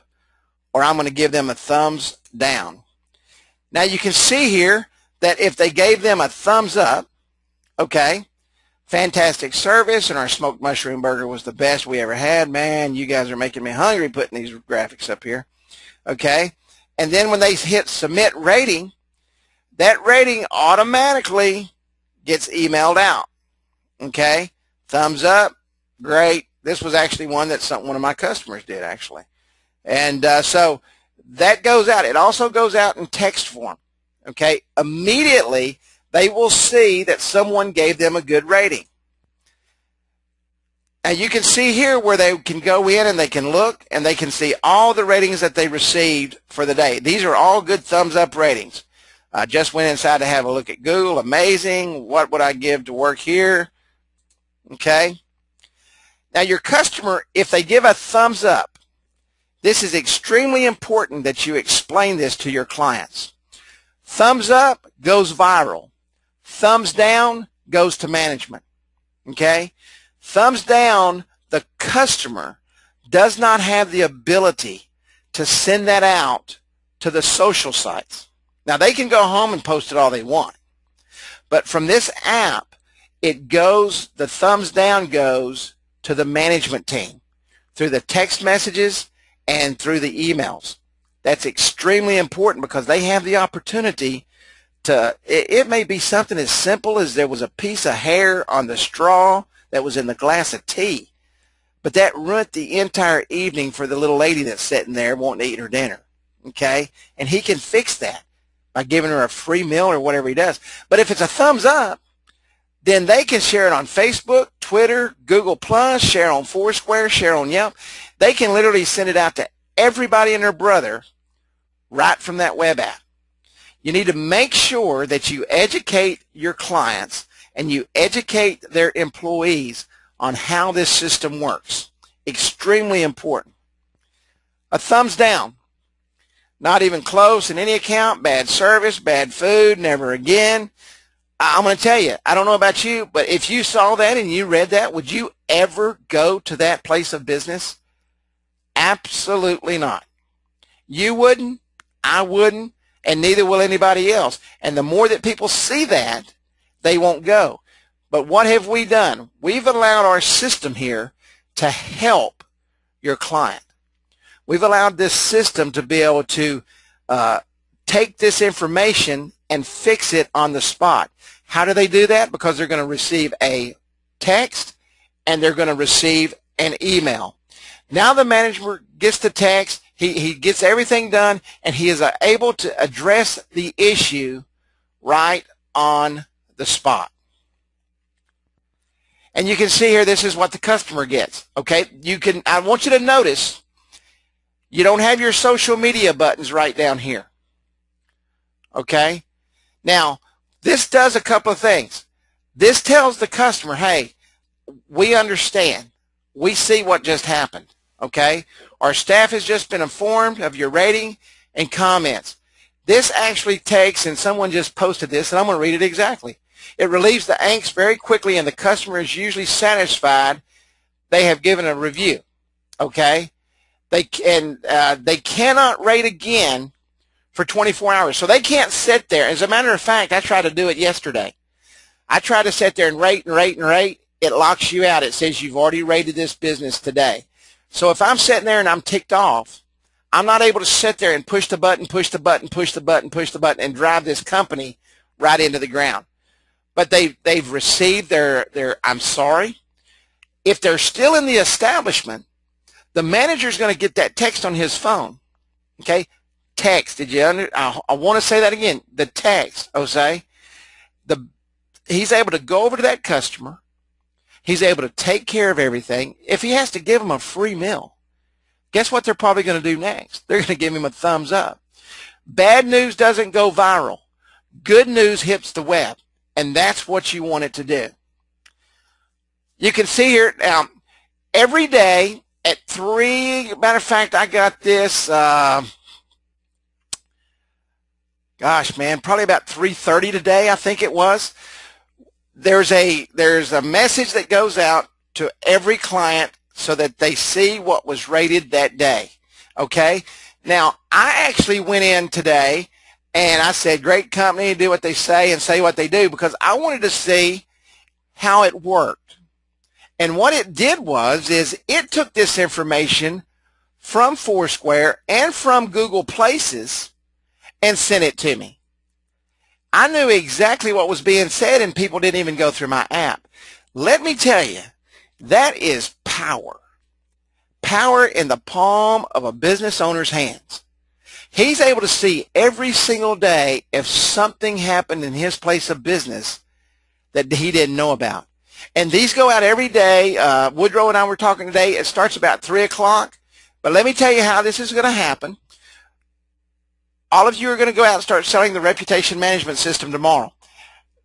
or I'm going to give them a thumbs down. Now, you can see here that if they gave them a thumbs up, okay, fantastic service, and our smoked mushroom burger was the best we ever had. Man, you guys are making me hungry putting these graphics up here. Okay, and then when they hit submit rating, that rating automatically gets emailed out. Okay, thumbs up, great. This was actually one that one of my customers did actually. And so that goes out. It also goes out in text form. Okay, immediately they will see that someone gave them a good rating. And you can see here where they can go in and they can look and they can see all the ratings that they received for the day. These are all good thumbs up ratings. I just went inside to have a look at Google. Amazing. What would I give to work here? Okay. Now your customer, if they give a thumbs up, this is extremely important that you explain this to your clients. Thumbs up goes viral. Thumbs down goes to management. Okay? Thumbs down, the customer does not have the ability to send that out to the social sites. Now, they can go home and post it all they want. But from this app, it goes, the thumbs down goes to the management team through the text messages and through the emails. That's extremely important because they have the opportunity to, it may be something as simple as there was a piece of hair on the straw that was in the glass of tea, but that ruined the entire evening for the little lady that's sitting there wanting to eat her dinner. Okay? And he can fix that by giving her a free meal or whatever he does. But if it's a thumbs up, then they can share it on Facebook, Twitter, Google+, share on Foursquare, share on Yelp. They can literally send it out to everybody and their brother right from that web app. You need to make sure that you educate your clients and you educate their employees on how this system works. Extremely important. A thumbs down. Not even close in any account, bad service, bad food, never again. I'm going to tell you, I don't know about you, but if you saw that and you read that, would you ever go to that place of business? Absolutely not. You wouldn't, I wouldn't, and neither will anybody else. And the more that people see that, they won't go. But what have we done? We've allowed our system here to help your client. We've allowed this system to be able to take this information and fix it on the spot. How do they do that? Because they're going to receive a text and they're going to receive an email. Now the manager gets the text, he gets everything done, and he is able to address the issue right on the spot. And you can see here, this is what the customer gets. Okay, I want you to notice you don't have your social media buttons right down here. Okay, now this does a couple of things. This tells the customer, hey, we understand. We see what just happened. Okay, our staff has just been informed of your rating and comments. This actually takes, and someone just posted this, and I'm going to read it exactly. It relieves the angst very quickly, and the customer is usually satisfied they have given a review. Okay, they cannot rate again for 24 hours, so they can't sit there. As a matter of fact, I tried to do it yesterday. I tried to sit there and rate and rate and rate. It locks you out. It says you've already rated this business today. So if I'm sitting there and I'm ticked off, I'm not able to sit there and push the button, push the button, push the button, push the button, and drive this company right into the ground. But they've received their I'm sorry. If they're still in the establishment, the manager's going to get that text on his phone. Okay, text. Did you I want to say that again. The text, Jose. He's able to go over to that customer. He's able to take care of everything. If he has to give them a free meal, guess what they're probably going to do next? They're going to give him a thumbs up. Bad news doesn't go viral. Good news hits the web, and that's what you want it to do. You can see here now, every day at 3, matter of fact, I got this, gosh, man, probably about 3:30 today, I think it was. There's a message that goes out to every client so that they see what was rated that day. Okay? Now, I actually went in today And I said, great company, do what they say and say what they do, because I wanted to see how it worked. And what it did is it took this information from Foursquare and from Google Places and sent it to me. I knew exactly what was being said, and people didn't even go through my app. Let me tell you, that is power. Power in the palm of a business owner's hands. He's able to see every single day if something happened in his place of business that he didn't know about. And these go out every day. Woodrow and I were talking today. It starts about 3 o'clock. But let me tell you how this is going to happen. All of you are going to go out and start selling the reputation management system tomorrow.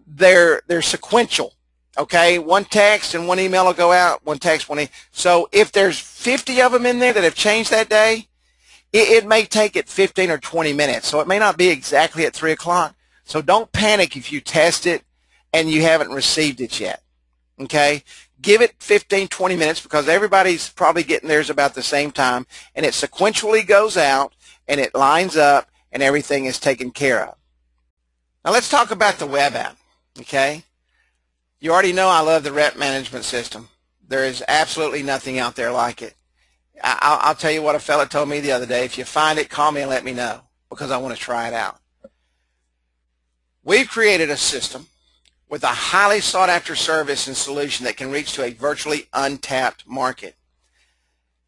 They're sequential. Okay, one text and one email will go out, one text, one email. So if there's 50 of them in there that have changed that day, it may take it 15 or 20 minutes. So it may not be exactly at 3 o'clock. So don't panic if you test it and you haven't received it yet. Okay, give it 15, 20 minutes, because everybody's probably getting theirs about the same time, and it sequentially goes out and it lines up and everything is taken care of. Now let's talk about the web app. Okay, you already know I love the rep management system. There is absolutely nothing out there like it. I'll tell you what a fella told me the other day. If you find it, call me and let me know, because I want to try it out. We've created a system with a highly sought after service and solution that can reach to a virtually untapped market.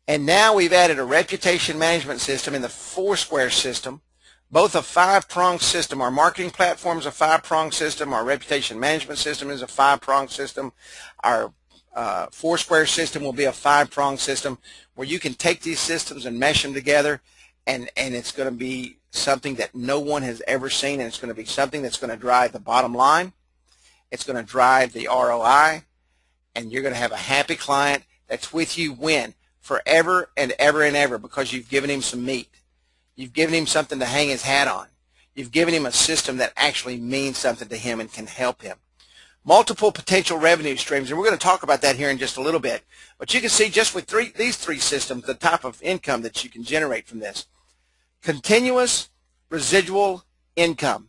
And now we've added a reputation management system in the Foursquare system, both a 5-pronged system. Our marketing platform is a 5-pronged system. Our reputation management system is a 5-pronged system. Our Foursquare system will be a 5-pronged system where you can take these systems and mesh them together, and it's going to be something that no one has ever seen, and it's going to be something that's going to drive the bottom line. It's going to drive the ROI, and you're going to have a happy client that's with you when? Forever and ever and ever, because you've given him some meat. You've given him something to hang his hat on. You've given him a system that actually means something to him and can help him. Multiple potential revenue streams, and we're going to talk about that here in just a little bit. But you can see just with these three systems, the type of income that you can generate from this. Continuous residual income.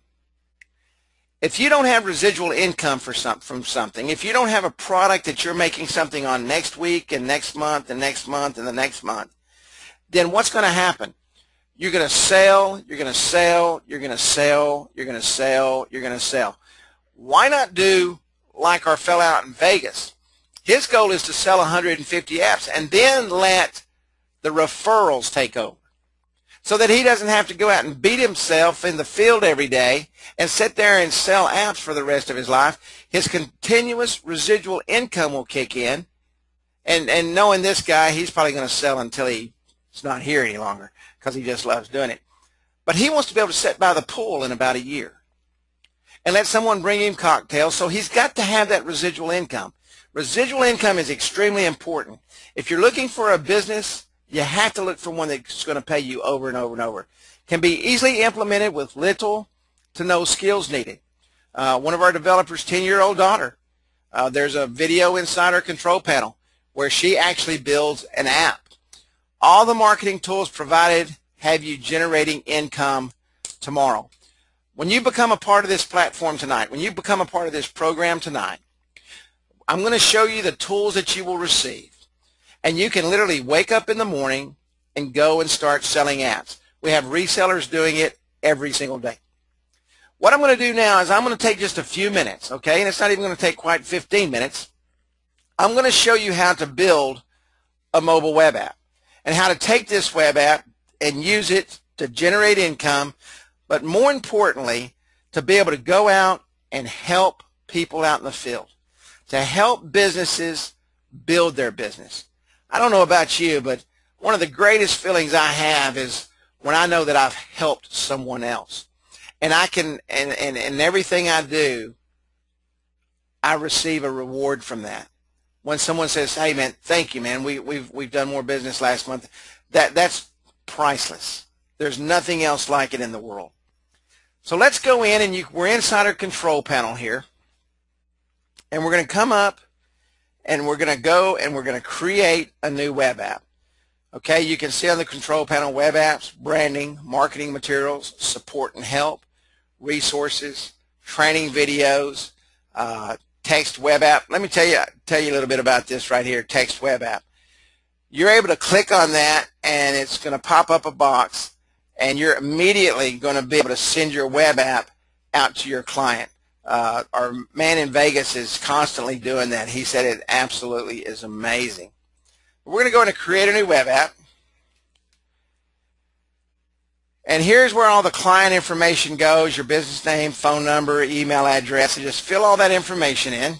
If you don't have residual income from something, if you don't have a product that you're making something on next week and next month and next month and the next month, then what's going to happen? You're going to sell, you're going to sell, you're going to sell, you're going to sell, you're going to sell. Why not do like our fellow out in Vegas? His goal is to sell 150 apps and then let the referrals take over, so that he doesn't have to go out and beat himself in the field every day and sit there and sell apps for the rest of his life. His continuous residual income will kick in, and knowing this guy, he's probably going to sell until he's not here any longer, because he just loves doing it. But he wants to be able to sit by the pool in about a year and let someone bring him cocktails, so he's got to have that residual income. Residual income is extremely important. If you're looking for a business, you have to look for one that's going to pay you over and over and over. Can be easily implemented with little to no skills needed. One of our developers' 10-year-old daughter, there's a video inside our control panel where she actually builds an app. All the marketing tools provided have you generating income tomorrow. When you become a part of this platform tonight, when you become a part of this program tonight, I'm going to show you the tools that you will receive. And you can literally wake up in the morning and go and start selling apps. We have resellers doing it every single day. What I'm going to do now is I'm going to take just a few minutes, okay? And it's not even going to take quite 15 minutes. I'm going to show you how to build a mobile web app and how to take this web app and use it to generate income, but more importantly, to be able to go out and help people out in the field, to help businesses build their business. I don't know about you, but one of the greatest feelings I have is when I know that I've helped someone else. And I can, and everything I do, I receive a reward from that. When someone says, "Hey man, thank you man, we've done more business last month," that's priceless. There's nothing else like it in the world. So let's go in, and we're inside our control panel here, and we're going to come up and we're going to go and we're going to create a new web app. Okay, you can see on the control panel web apps, branding, marketing materials, support and help, resources, training videos, text web app. Let me tell you a little bit about this right here, text web app. You're able to click on that and it's going to pop up a box and you're immediately going to be able to send your web app out to your client. Our man in Vegas is constantly doing that. He said it absolutely is amazing. We're going to go in and create a new web app. And here's where all the client information goes, your business name, phone number, email address, and just fill all that information in.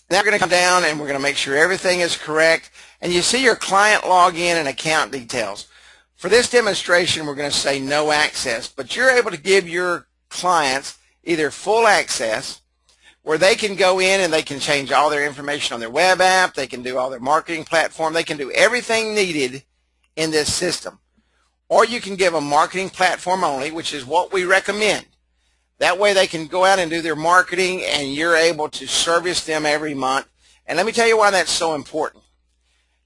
Now we're going to come down and we're going to make sure everything is correct. And you see your client login and account details. For this demonstration, we're going to say no access, but you're able to give your clients either full access, where they can go in and they can change all their information on their web app, they can do all their marketing platform, they can do everything needed in this system. Or you can give them marketing platform only, which is what we recommend. That way they can go out and do their marketing and you're able to service them every month. And let me tell you why that's so important.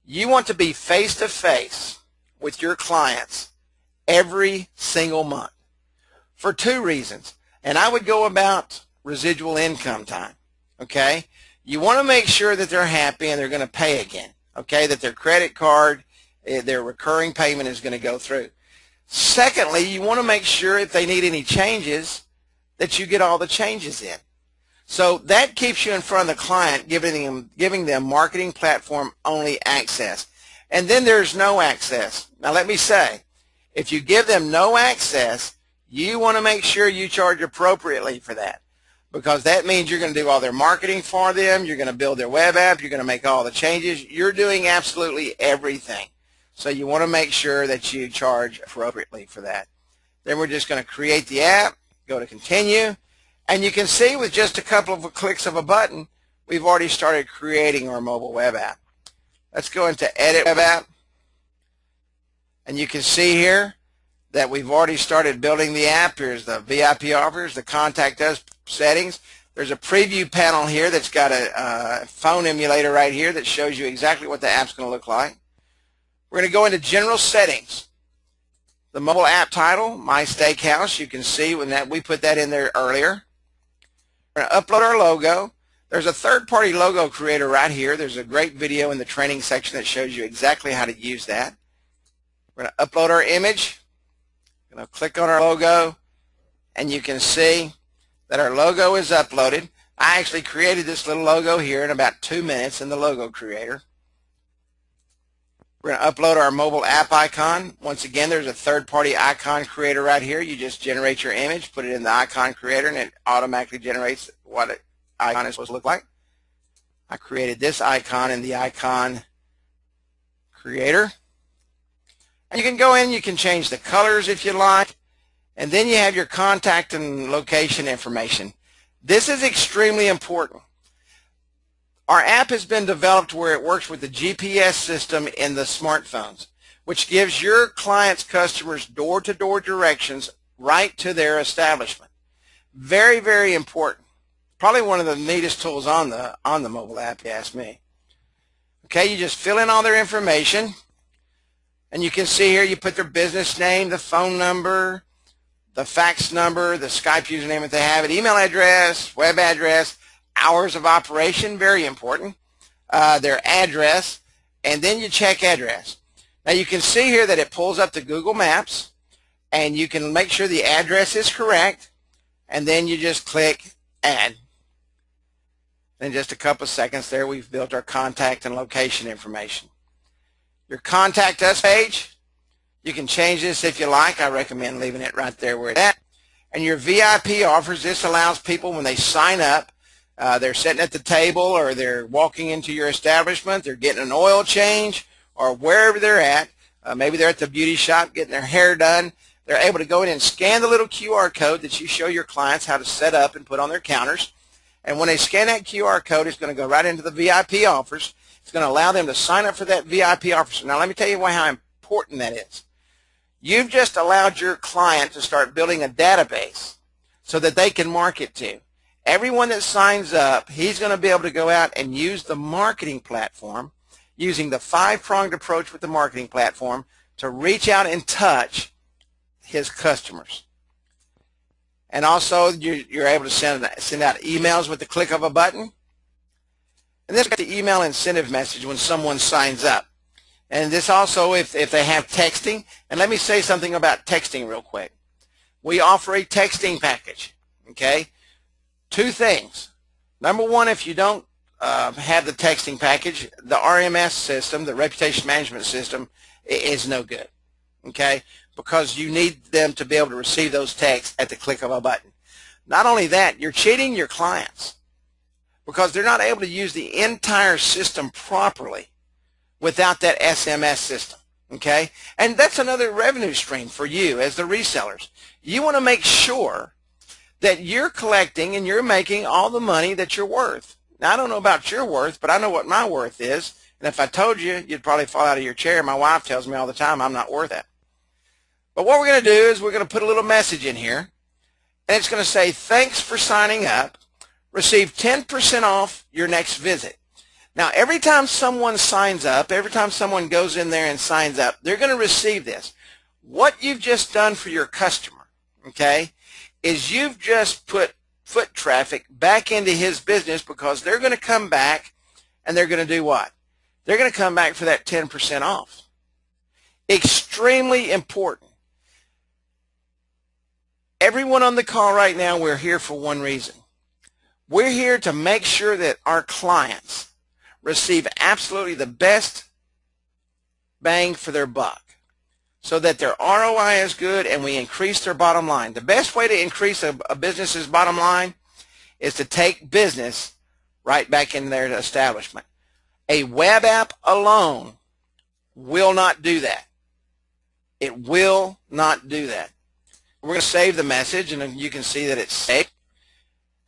You want to be face-to-face with your clients every single month for two reasons. And I would go about residual income time, okay? You want to make sure that they're happy and they're going to pay again, okay? That their credit card, their recurring payment is going to go through. Secondly, you want to make sure if they need any changes that you get all the changes in. So that keeps you in front of the client, giving them marketing platform only access. And then there's no access. Now let me say, if you give them no access, you want to make sure you charge appropriately for that, because that means you're going to do all their marketing for them, you're going to build their web app, you're going to make all the changes, you're doing absolutely everything. So you want to make sure that you charge appropriately for that. Then we're just going to create the app, go to continue, and you can see with just a couple of clicks of a button, we've already started creating our mobile web app. Let's go into Edit Web App, and you can see here that we've already started building the app. Here's the VIP offers, the Contact Us settings. There's a preview panel here that's got a phone emulator right here that shows you exactly what the app's going to look like. We're going to go into General Settings. The mobile app title, My Steakhouse, you can see when that we put that in there earlier. We're going to upload our logo. There's a third-party logo creator right here. There's a great video in the training section that shows you exactly how to use that. We're going to upload our image. We're going to click on our logo, and you can see that our logo is uploaded. I actually created this little logo here in about 2 minutes in the logo creator. We're going to upload our mobile app icon. Once again, there's a third-party icon creator right here. You just generate your image, put it in the icon creator, and it automatically generates what an icon is supposed to look like. I created this icon in the icon creator. And you can go in, you can change the colors if you like, and then you have your contact and location information. This is extremely important. Our app has been developed where it works with the GPS system in the smartphones, which gives your clients' customers door-to-door directions right to their establishment. Very, very important. Probably one of the neatest tools on the mobile app, if you ask me. Okay, you just fill in all their information, and you can see here you put their business name, the phone number, the fax number, the Skype username if they have it, email address, web address, hours of operation, very important, their address, and then you check address. Now you can see here that it pulls up the Google Maps, and you can make sure the address is correct, and then you just click Add. In just a couple of seconds there, we've built our contact and location information. Your Contact Us page, you can change this if you like. I recommend leaving it right there where it's at. And your VIP offers, this allows people when they sign up, they're sitting at the table or they're walking into your establishment, they're getting an oil change, or wherever they're at, maybe they're at the beauty shop getting their hair done, they're able to go in and scan the little QR code that you show your clients how to set up and put on their counters. And when they scan that QR code, it's going to go right into the VIP offers. It's going to allow them to sign up for that VIP offer. Now let me tell you how important that is. You've just allowed your client to start building a database so that they can market to. Everyone that signs up, he's going to be able to go out and use the marketing platform using the 5-pronged approach with the marketing platform to reach out and touch his customers. And also you're able to send out emails with the click of a button. And this is the email incentive message when someone signs up. And this also if they have texting. And let me say something about texting real quick. We offer a texting package. Okay? 2 things. Number one, if you don't have the texting package, the RMS system, the reputation management system, is no good. Okay? Because you need them to be able to receive those texts at the click of a button. Not only that, you're cheating your clients because they're not able to use the entire system properly without that SMS system. Okay? And that's another revenue stream for you as the resellers. You want to make sure that you're collecting and you're making all the money that you're worth. Now, I don't know about your worth, but I know what my worth is. And if I told you, you'd probably fall out of your chair. My wife tells me all the time I'm not worth that. But what we're going to do is we're going to put a little message in here, and it's going to say, thanks for signing up. Receive 10% off your next visit. Now, every time someone signs up, every time someone goes in there and signs up, they're going to receive this. What you've just done for your customer, okay, is you've just put foot traffic back into his business because they're going to come back and they're going to do what? They're going to come back for that 10% off. Extremely important. Everyone on the call right now, we're here for one reason. We're here to make sure that our clients receive absolutely the best bang for their buck so that their ROI is good and we increase their bottom line. The best way to increase a business's bottom line is to take business right back in their establishment. A web app alone will not do that. It will not do that. We're going to save the message, and you can see that it's saved.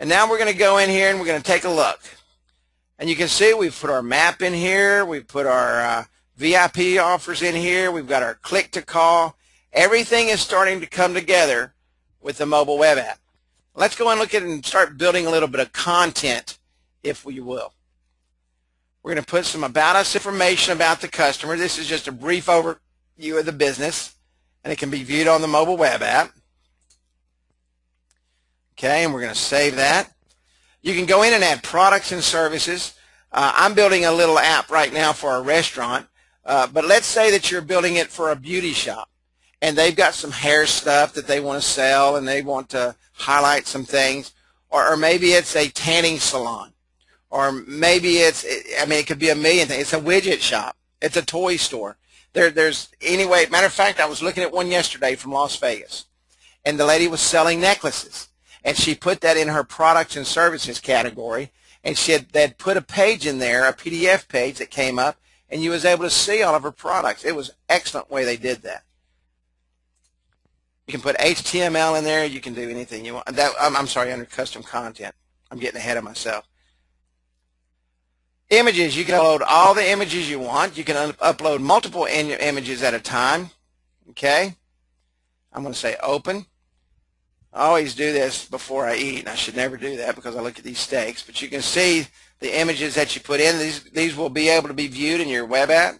And now we're going to go in here and we're going to take a look. And you can see we've put our map in here. We've put our VIP offers in here. We've got our click to call. Everything is starting to come together with the mobile web app. Let's go and look at it and start building a little bit of content, if we will. We're going to put some about us information about the customer. This is just a brief overview of the business, and it can be viewed on the mobile web app. Okay, and we're going to save that. You can go in and add products and services. I'm building a little app right now for a restaurant, but let's say that you're building it for a beauty shop, and they've got some hair stuff that they want to sell, and they want to highlight some things, or maybe it's a tanning salon, or maybe it could be a million things. It's a widget shop. It's a toy store. Anyway, matter of fact, I was looking at one yesterday from Las Vegas, and the lady was selling necklaces. And she put that in her products and services category, and they'd put a page in there, a PDF page that came up, and you was able to see all of her products. It was an excellent way they did that. You can put HTML in there. You can do anything you want. I'm sorry, under custom content. I'm getting ahead of myself. Images. You can upload all the images you want. You can upload multiple images at a time. Okay. I'm going to say open. I always do this before I eat, and I should never do that because I look at these steaks. But you can see the images that you put in. These will be able to be viewed in your web app.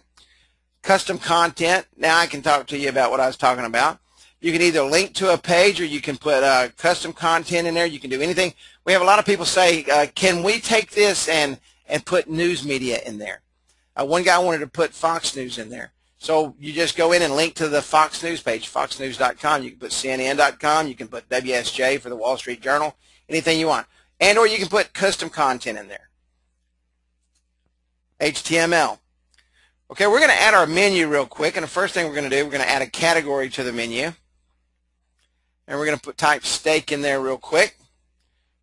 Custom content. Now I can talk to you about what I was talking about. You can either link to a page or you can put custom content in there. You can do anything. We have a lot of people say, can we take this and put news media in there? One guy wanted to put Fox News in there. So you just go in and link to the Fox News page, foxnews.com. You can put CNN.com. You can put WSJ for the Wall Street Journal, anything you want. And or you can put custom content in there. HTML. Okay, we're going to add our menu real quick. And the first thing we're going to do, we're going to add a category to the menu. And we're going to type steak in there real quick.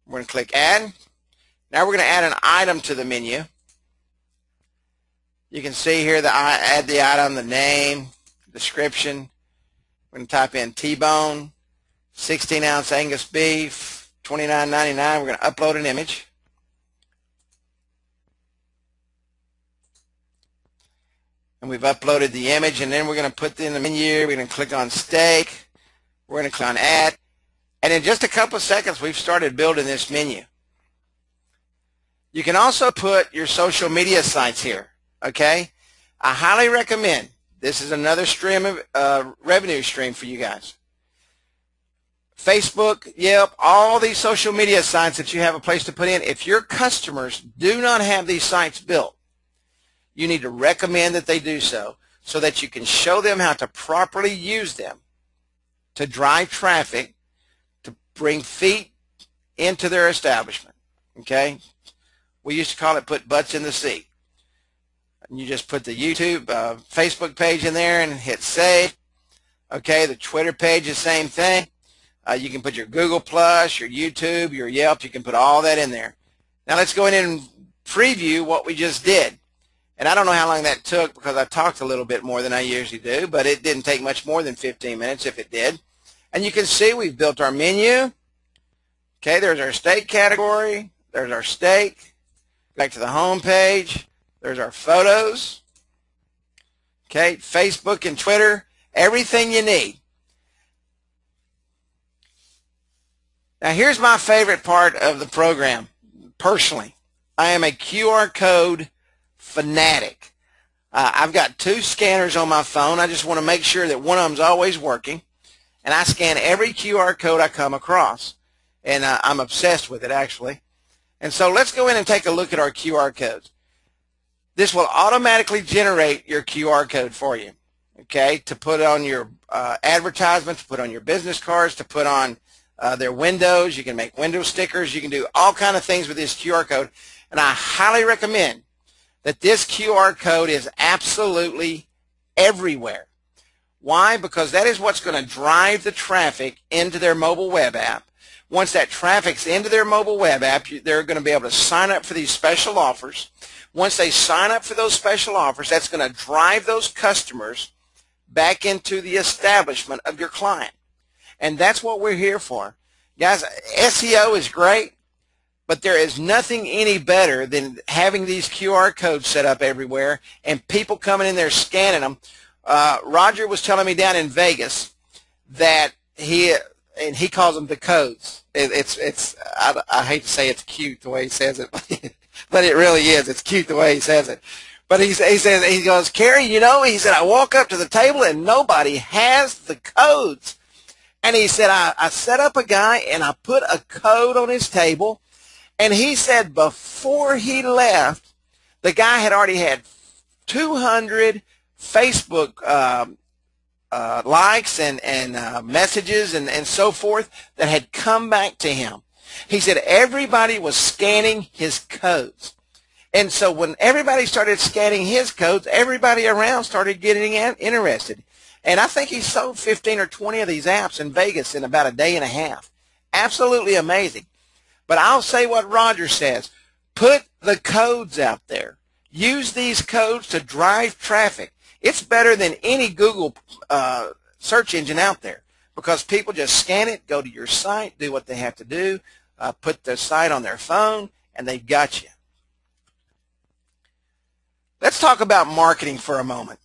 We're going to click add. Now we're going to add an item to the menu. You can see here that I add the item, the name, description. We're going to type in T-bone, 16-ounce Angus beef, $29.99. We're going to upload an image. And we've uploaded the image, and then we're going to put in the menu. We're going to click on steak. We're going to click on add. And in just a couple of seconds, we've started building this menu. You can also put your social media sites here. Okay, I highly recommend This is another stream of revenue stream for you guys. Facebook, Yelp, all these social media sites that you have a place to put in, if your customers do not have these sites built, you need to recommend that they do so that you can show them how to properly use them to drive traffic, to bring feet into their establishment. Okay? We used to call it put butts in the seat. And you just put the YouTube, Facebook page in there and hit save. Okay, the Twitter page, the same thing. You can put your Google Plus, your YouTube, your Yelp. You can put all that in there. Now let's go in and preview what we just did. And I don't know how long that took because I talked a little bit more than I usually do, but it didn't take much more than 15 minutes if it did. And you can see we've built our menu. Okay, there's our steak category. There's our steak. Back to the home page. There's our photos. Okay, Facebook and Twitter, everything you need. Now here's my favorite part of the program. Personally, I am a QR code fanatic. I've got 2 scanners on my phone. I just want to make sure that one of them's always working. And I scan every QR code I come across. And I'm obsessed with it, actually. And so let's go in and take a look at our QR codes. This will automatically generate your QR code for you, okay, to put on your advertisements, to put on your business cards, to put on their windows. You can make window stickers. You can do all kind of things with this QR code. And I highly recommend that this QR code is absolutely everywhere. Why? Because that is what's going to drive the traffic into their mobile web app. Once that traffic's into their mobile web app, they're going to be able to sign up for these special offers. Once they sign up for those special offers, that's going to drive those customers back into the establishment of your client. And that's what we're here for. Guys, SEO is great, but there is nothing any better than having these QR codes set up everywhere and people coming in there scanning them. Roger was telling me down in Vegas that he calls them the codes. I hate to say it's cute the way he says it, but it really is. It's cute the way he says it. But he goes, Kerry, you know, he said, I walk up to the table and nobody has the codes. And he said, I set up a guy and I put a code on his table. And he said before he left, the guy had already had 200 Facebook likes and messages and so forth that had come back to him. He said everybody was scanning his codes. And so when everybody started scanning his codes, everybody around started getting interested. And I think he sold 15 or 20 of these apps in Vegas in about a day and a half. Absolutely amazing. But I'll say what Roger says. Put the codes out there. Use these codes to drive traffic. It's better than any Google search engine out there because people just scan it, go to your site, do what they have to do, put the site on their phone, and they've got you. Let's talk about marketing for a moment.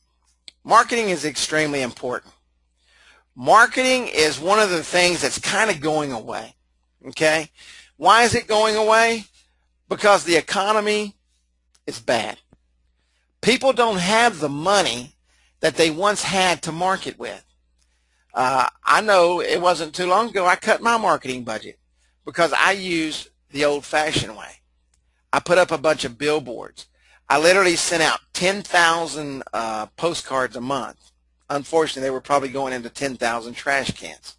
Marketing is extremely important. Marketing is one of the things that's kind of going away, okay? Why is it going away? Because the economy is bad. People don't have the money that they once had to market with. I know it wasn't too long ago I cut my marketing budget because I used the old-fashioned way. I put up a bunch of billboards. I literally sent out 10,000 postcards a month. Unfortunately, they were probably going into 10,000 trash cans.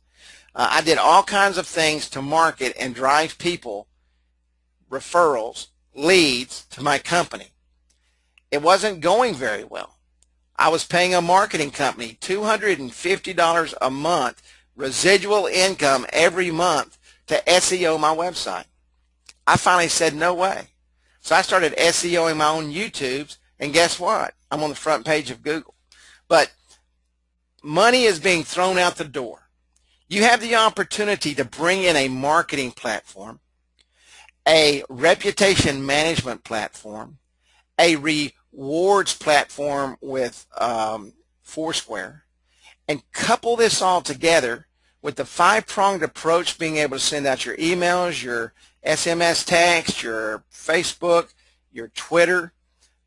I did all kinds of things to market and drive people, referrals, leads to my company. It wasn't going very well. I was paying a marketing company $250 a month residual income every month to SEO my website. I finally said no way. So I started SEOing my own YouTubes, and guess what? I'm on the front page of Google. But money is being thrown out the door. You have the opportunity to bring in a marketing platform, a reputation management platform, a rewards platform with Foursquare, and couple this all together with the 5-pronged approach, being able to send out your emails, your SMS text, your Facebook, your Twitter,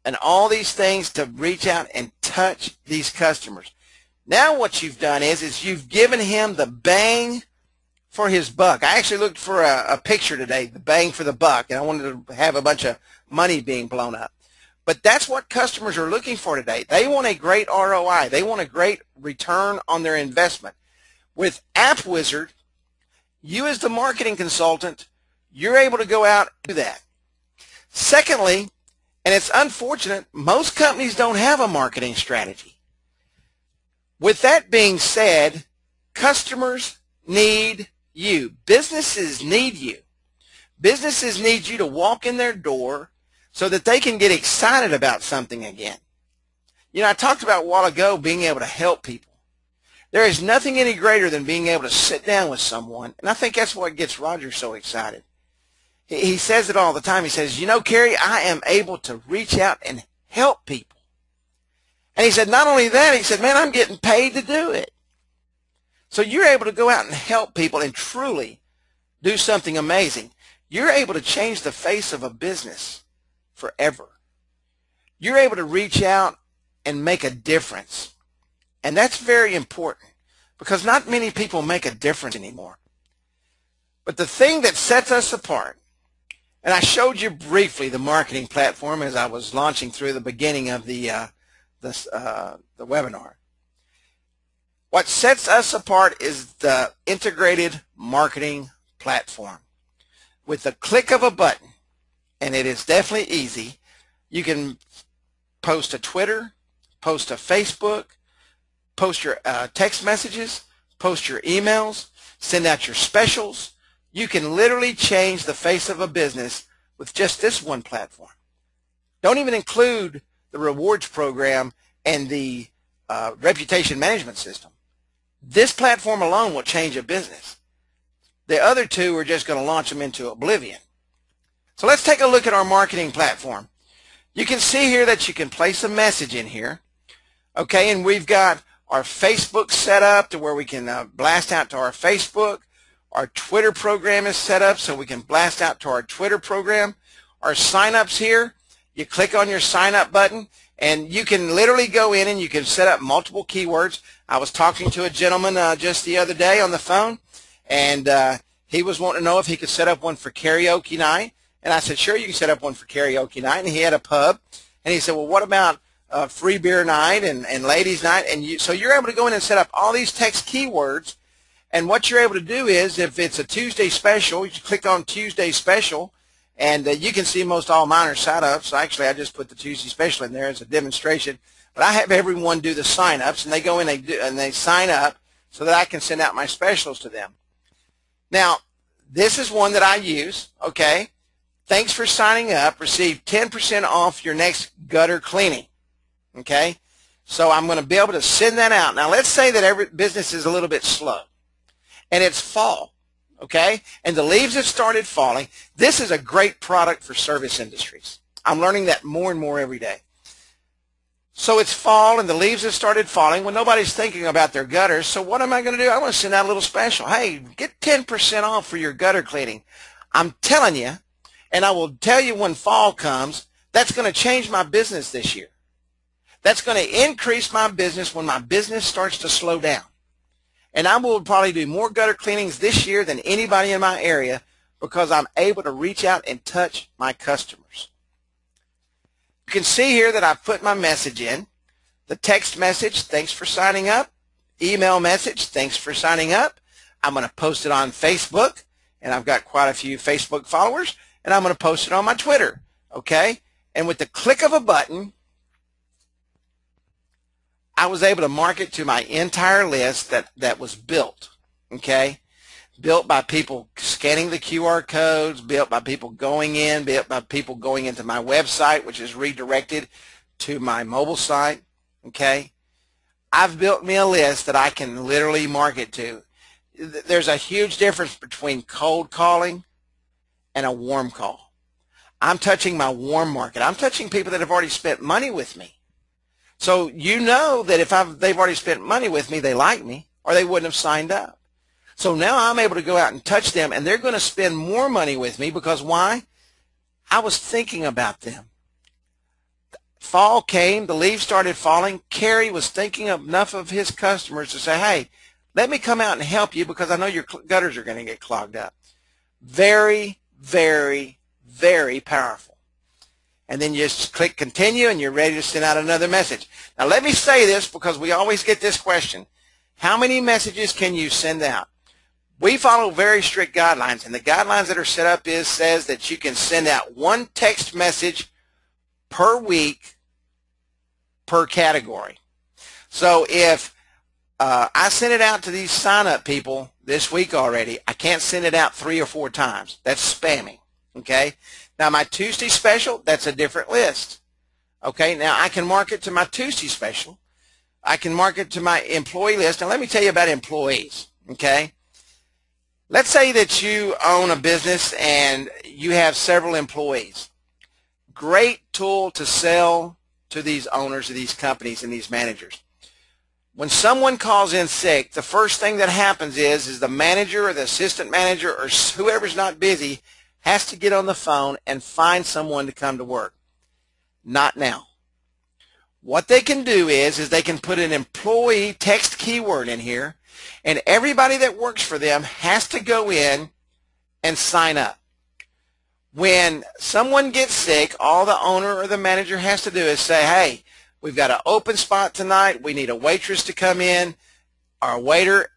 and all these things to reach out and touch these customers. Now what you've done is you've given him the bang for his buck. I actually looked for a picture today, the bang for the buck, and I wanted to have a bunch of money being blown up. But that's what customers are looking for today. They want a great ROI. They want a great return on their investment. With AppWizard, you as the marketing consultant, you're able to go out and do that. Secondly, and it's unfortunate, most companies don't have a marketing strategy. With that being said, customers need you. Businesses need you. Businesses need you to walk in their door so that they can get excited about something again. You know, I talked about a while ago being able to help people. There is nothing any greater than being able to sit down with someone, and I think that's what gets Roger so excited. He says it all the time. He says, you know, Kerry, I am able to reach out and help people. And he said, not only that, he said, man, I'm getting paid to do it. So you're able to go out and help people and truly do something amazing. You're able to change the face of a business forever. You're able to reach out and make a difference. And that's very important because not many people make a difference anymore. But the thing that sets us apart, and I showed you briefly the marketing platform as I was launching through the beginning of the webinar. What sets us apart is the integrated marketing platform. With the click of a button, and it is definitely easy, you can post to Twitter, post to Facebook, post your text messages, post your emails, send out your specials. You can literally change the face of a business with just this one platform. Don't even include the rewards program and the reputation management system. This platform alone will change a business. The other two are just going to launch them into oblivion. So let's take a look at our marketing platform. You can see here that you can place a message in here. Okay, and we've got our Facebook set up to where we can blast out to our Facebook. Our Twitter program is set up so we can blast out to our Twitter program. Our sign-ups here, you click on your sign-up button, and you can literally go in and you can set up multiple keywords. I was talking to a gentleman just the other day on the phone, and he was wanting to know if he could set up one for karaoke night. And I said, sure, you can set up one for karaoke night. And he had a pub. And he said, well, what about free beer night and ladies night? And so you're able to go in and set up all these text keywords. And what you're able to do is, if it's a Tuesday special, you click on Tuesday special, and you can see most all mine are set up. So actually, I just put the Tuesday special in there as a demonstration. But I have everyone do the sign-ups, and they go in and they sign up so that I can send out my specials to them. Now, this is one that I use, okay? Thanks for signing up. Receive 10% off your next gutter cleaning, okay? So I'm going to be able to send that out. Now, let's say that every business is a little bit slow, and it's fall, okay? And the leaves have started falling. This is a great product for service industries. I'm learning that more and more every day. So it's fall, and the leaves have started falling. Well, nobody's thinking about their gutters, so what am I going to do? I want to send out a little special. Hey, get 10% off for your gutter cleaning. I'm telling you, and I will tell you when fall comes, that's going to change my business this year. That's going to increase my business when my business starts to slow down. And I will probably do more gutter cleanings this year than anybody in my area because I'm able to reach out and touch my customers. You can see here that I've put my message in. The text message, thanks for signing up. Email message, thanks for signing up. I'm going to post it on Facebook, and I've got quite a few Facebook followers, and I'm going to post it on my Twitter, okay? And with the click of a button, I was able to market to my entire list that was built, okay? Built by people scanning the QR codes, built by people going in, built by people going into my website, which is redirected to my mobile site, okay? I've built me a list that I can literally market to. There's a huge difference between cold calling and a warm call. I'm touching my warm market. I'm touching people that have already spent money with me. So you know that if they've already spent money with me, they like me, or they wouldn't have signed up. So now I'm able to go out and touch them, and they're going to spend more money with me because why? I was thinking about them. Fall came, the leaves started falling. Kerry was thinking enough of his customers to say, hey, let me come out and help you because I know your gutters are going to get clogged up. Very, very, very powerful. And then you just click continue and you're ready to send out another message. Now let me say this because we always get this question. How many messages can you send out? We follow very strict guidelines, and the guidelines that are set up says that you can send out one text message per week per category. So if I sent it out to these sign-up people this week already, I can't send it out 3 or 4 times. That's spamming, okay? Now my Tuesday special, that's a different list, okay? Now I can market to my Tuesday special. I can market to my employee list. Now let me tell you about employees, okay? Let's say that you own a business and you have several employees. Great tool to sell to these owners of these companies and these managers. When someone calls in sick, the first thing that happens is the manager or the assistant manager or whoever's not busy has to get on the phone and find someone to come to work. Not now. What they can do is they can put an employee text keyword in here, and everybody that works for them has to go in and sign up. When someone gets sick, all the owner or the manager has to do is say, hey, we've got an open spot tonight. We need a waitress to come in. Our waiter,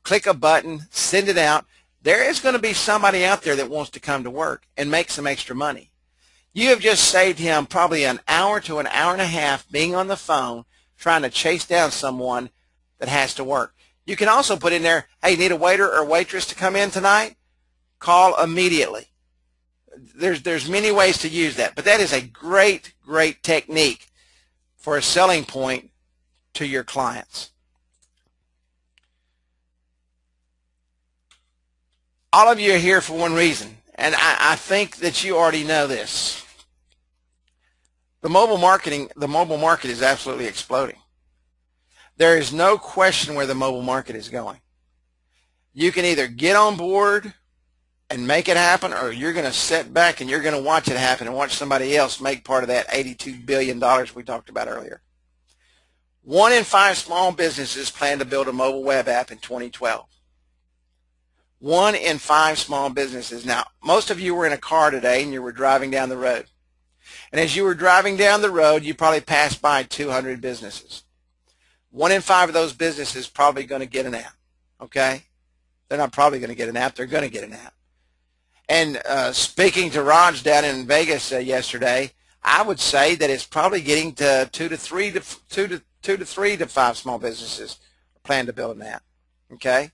click a button, send it out. There is going to be somebody out there that wants to come to work and make some extra money. You have just saved him probably an hour to an hour and a half being on the phone trying to chase down someone that has to work. You can also put in there, hey, you need a waiter or waitress to come in tonight? Call immediately. There's many ways to use that, but that is a great, great technique for a selling point to your clients. All of you are here for one reason, and I think that you already know this. The mobile market is absolutely exploding. There is no question where the mobile market is going. You can either get on board and make it happen, or you're going to sit back and you're going to watch it happen and watch somebody else make part of that $82 billion we talked about earlier. 1 in 5 small businesses plan to build a mobile web app in 2012. 1 in 5 small businesses. Now, most of you were in a car today and you were driving down the road. And as you were driving down the road, you probably passed by 200 businesses. 1 in 5 of those businesses probably going to get an app, okay? They're not probably going to get an app. They're going to get an app. And speaking to Raj down in Vegas yesterday, I would say that it's probably getting to 2 to 3 to 5 small businesses plan to build an app, okay?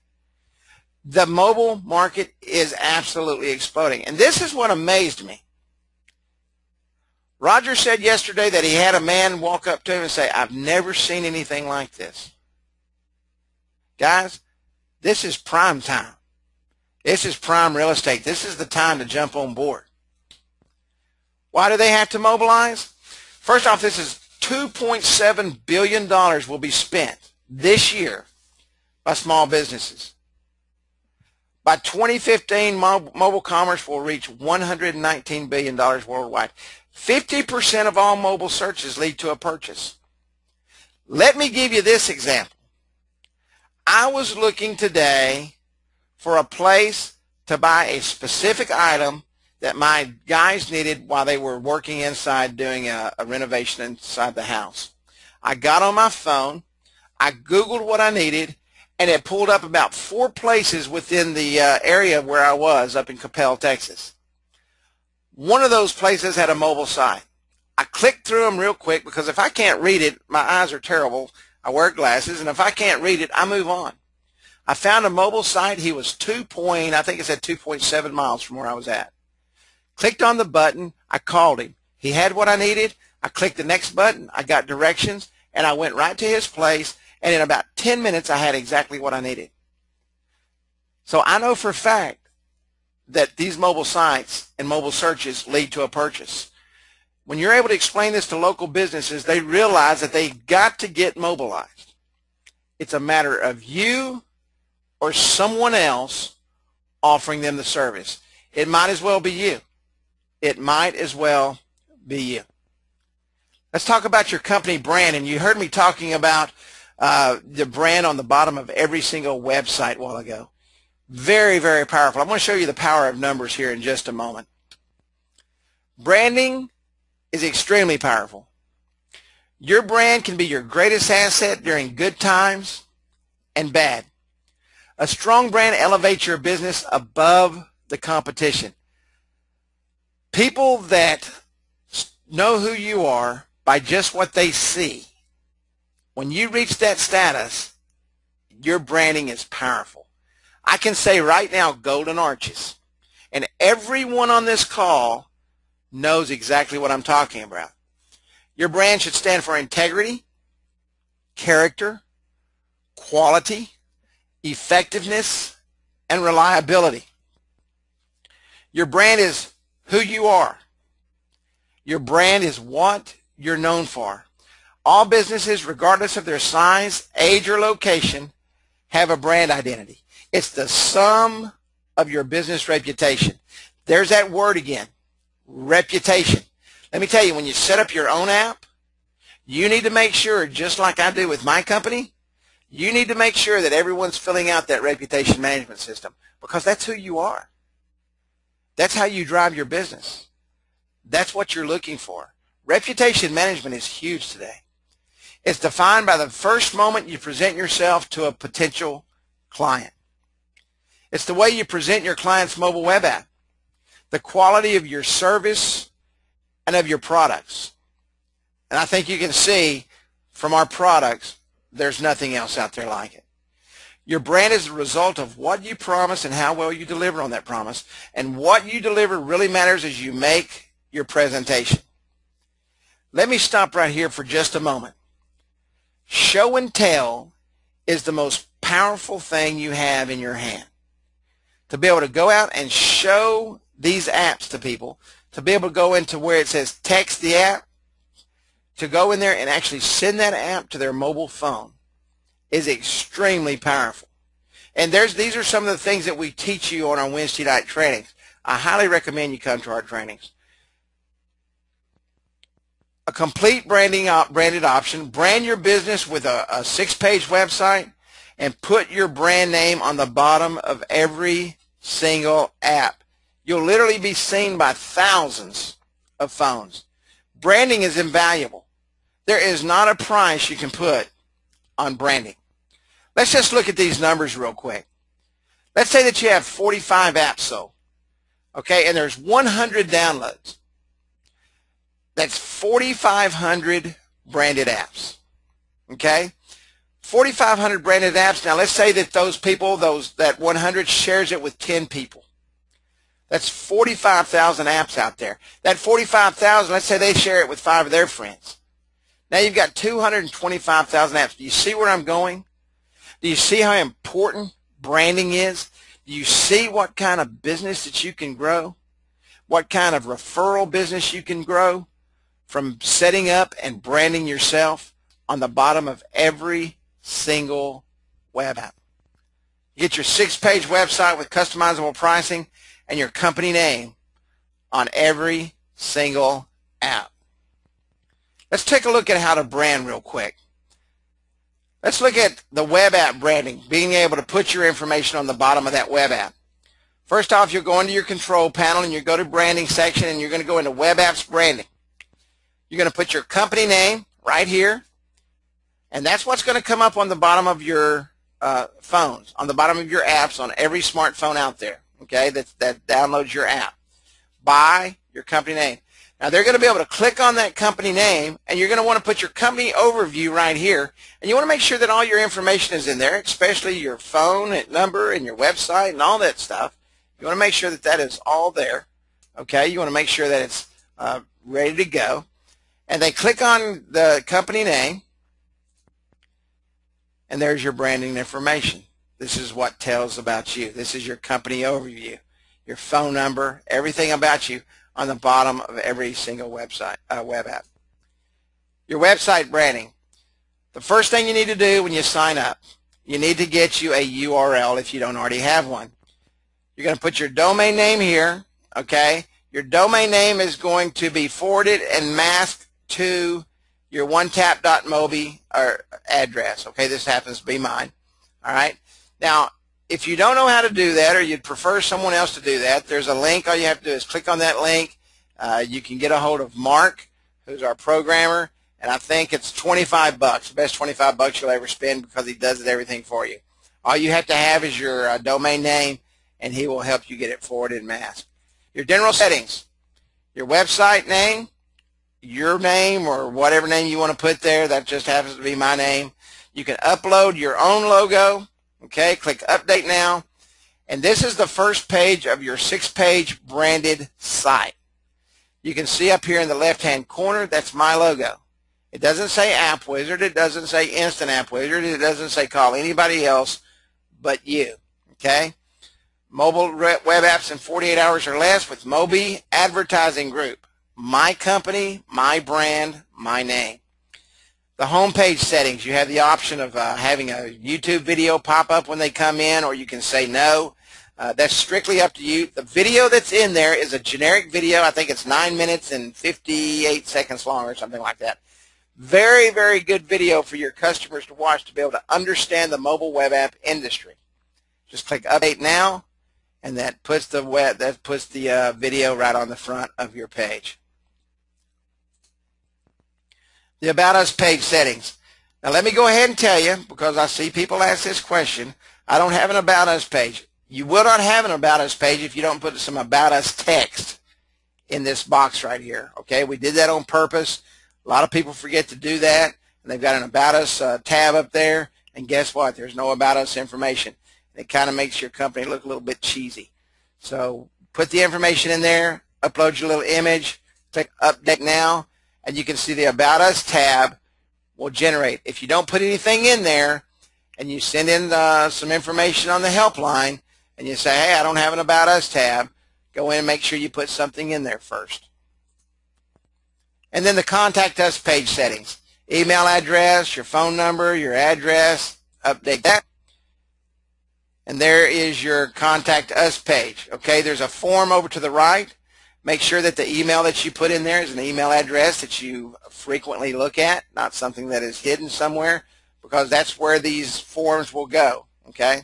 The mobile market is absolutely exploding. And this is what amazed me. Roger said yesterday that he had a man walk up to him and say, I've never seen anything like this. Guys, this is prime time. This is prime real estate. This is the time to jump on board. Why do they have to mobilize? First off, this is $2.7 billion will be spent this year by small businesses. By 2015, mobile commerce will reach $119 billion worldwide. 50% of all mobile searches lead to a purchase. Let me give you this example. I was looking today for a place to buy a specific item that my guys needed while they were working inside doing a renovation inside the house. I got on my phone, I Googled what I needed, and it pulled up about 4 places within the area where I was up in Coppell, Texas. One of those places had a mobile site. I clicked through them real quick because if I can't read it, my eyes are terrible. I wear glasses, and if I can't read it, I move on. I found a mobile site. He was 2.7 miles from where I was at. Clicked on the button. I called him. He had what I needed. I clicked the next button. I got directions, and I went right to his place, and in about 10 minutes, I had exactly what I needed. So I know for a fact that these mobile sites and mobile searches lead to a purchase. When you're able to explain this to local businesses, they realize that they got to get mobilized. It's a matter of you or someone else offering them the service. It might as well be you. It might as well be you. Let's talk about your company brand. And you heard me talking about the brand on the bottom of every single website a while ago. Very, very powerful. I'm going to show you the power of numbers here in just a moment. Branding is extremely powerful. Your brand can be your greatest asset during good times and bad. A strong brand elevates your business above the competition. People that know who you are by just what they see, when you reach that status, your branding is powerful. I can say right now, golden arches. And everyone on this call knows exactly what I'm talking about. Your brand should stand for integrity, character, quality, effectiveness, and reliability. Your brand is who you are. Your brand is what you're known for. All businesses, regardless of their size, age, or location, have a brand identity. It's the sum of your business reputation. There's that word again, reputation. Let me tell you, when you set up your own app, you need to make sure, just like I do with my company, you need to make sure that everyone's filling out that reputation management system, because that's who you are. That's how you drive your business. That's what you're looking for. Reputation management is huge today. It's defined by the first moment you present yourself to a potential client. It's the way you present your client's mobile web app, the quality of your service and of your products. And I think you can see from our products, there's nothing else out there like it. Your brand is the result of what you promise and how well you deliver on that promise. And what you deliver really matters as you make your presentation. Let me stop right here for just a moment. Show and tell is the most powerful thing you have in your hand. To be able to go out and show these apps to people, to be able to go into where it says text the app, to go in there and actually send that app to their mobile phone is extremely powerful. And these are some of the things that we teach you on our Wednesday night trainings. I highly recommend you come to our trainings. A complete branded option. Brand your business with a 6-page website and put your brand name on the bottom of every single app. You'll literally be seen by thousands of phones. Branding is invaluable. There is not a price you can put on branding. Let's just look at these numbers real quick. Let's say that you have 45 apps sold, okay, and there's 100 downloads. That's 4,500 branded apps, okay? 4,500 branded apps. Now let's say that those people, that 100 shares it with 10 people. That's 45,000 apps out there. That 45,000, let's say they share it with 5 of their friends. Now you've got 225,000 apps. Do you see where I'm going? Do you see how important branding is? Do you see what kind of business that you can grow? What kind of referral business you can grow from setting up and branding yourself on the bottom of every single web app? You get your 6-page website with customizable pricing and your company name on every single app. Let's take a look at how to brand real quick. Let's look at the web app branding, being able to put your information on the bottom of that web app. First off, you'll go into your control panel and you go to branding section and you're going to go into web apps branding. You're going to put your company name right here, and that's what's going to come up on the bottom of your phones, on the bottom of your apps on every smartphone out there, okay, that downloads your app. By your company name. Now they're going to be able to click on that company name, and you're going to want to put your company overview right here, and you want to make sure that all your information is in there, especially your phone number and your website and all that stuff. You want to make sure that that is all there, okay? You want to make sure that it's ready to go. And they click on the company name, and there's your branding information. This is what tells about you. This is your company overview, your phone number, everything about you on the bottom of every single website, web app. Your website branding. The first thing you need to do when you sign up, you need to get you a URL if you don't already have one. You're going to put your domain name here, okay? Your domain name is going to be forwarded and masked to your onetap.mobi or address. Okay, this happens to be mine. All right. Now, if you don't know how to do that, or you'd prefer someone else to do that, there's a link. All you have to do is click on that link. You can get a hold of Mark, who's our programmer, and I think it's $25, the best $25 you'll ever spend, because he does everything for you. All you have to have is your domain name, and he will help you get it forwarded en masse. Your general settings, your website name, your name or whatever name you want to put there. That just happens to be my name. You can upload your own logo. Okay, click Update Now. And this is the first page of your 6-page branded site. You can see up here in the left-hand corner, that's my logo. It doesn't say App Wizard. It doesn't say Instant App Wizard. It doesn't say call anybody else but you. Okay? Mobile web apps in 48 hours or less with Mobi Advertising Group. My company, my brand, my name. The homepage settings, you have the option of having a YouTube video pop up when they come in, or you can say no. That's strictly up to you. The video that's in there is a generic video. I think it's 9 minutes and 58 seconds long or something like that. Very, very good video for your customers to watch to be able to understand the mobile web app industry. Just click Update Now, and that puts the video right on the front of your page. The About Us page settings. Now let me go ahead and tell you, because I see people ask this question, I don't have an About Us page. You will not have an About Us page if you don't put some About Us text in this box right here. Okay, we did that on purpose. A lot of people forget to do that, and they've got an About Us tab up there, and guess what? There's no About Us information. It kind of makes your company look a little bit cheesy. So put the information in there, upload your little image, click Update Now, and you can see the About Us tab will generate. If you don't put anything in there and you send in some information on the helpline and you say, hey, I don't have an About Us tab, go in and make sure you put something in there first. And then the Contact Us page settings. Email address, your phone number, your address, update that. And there is your Contact Us page. Okay, there's a form over to the right. Make sure that the email that you put in there is an email address that you frequently look at, not something that is hidden somewhere, because that's where these forms will go. Okay.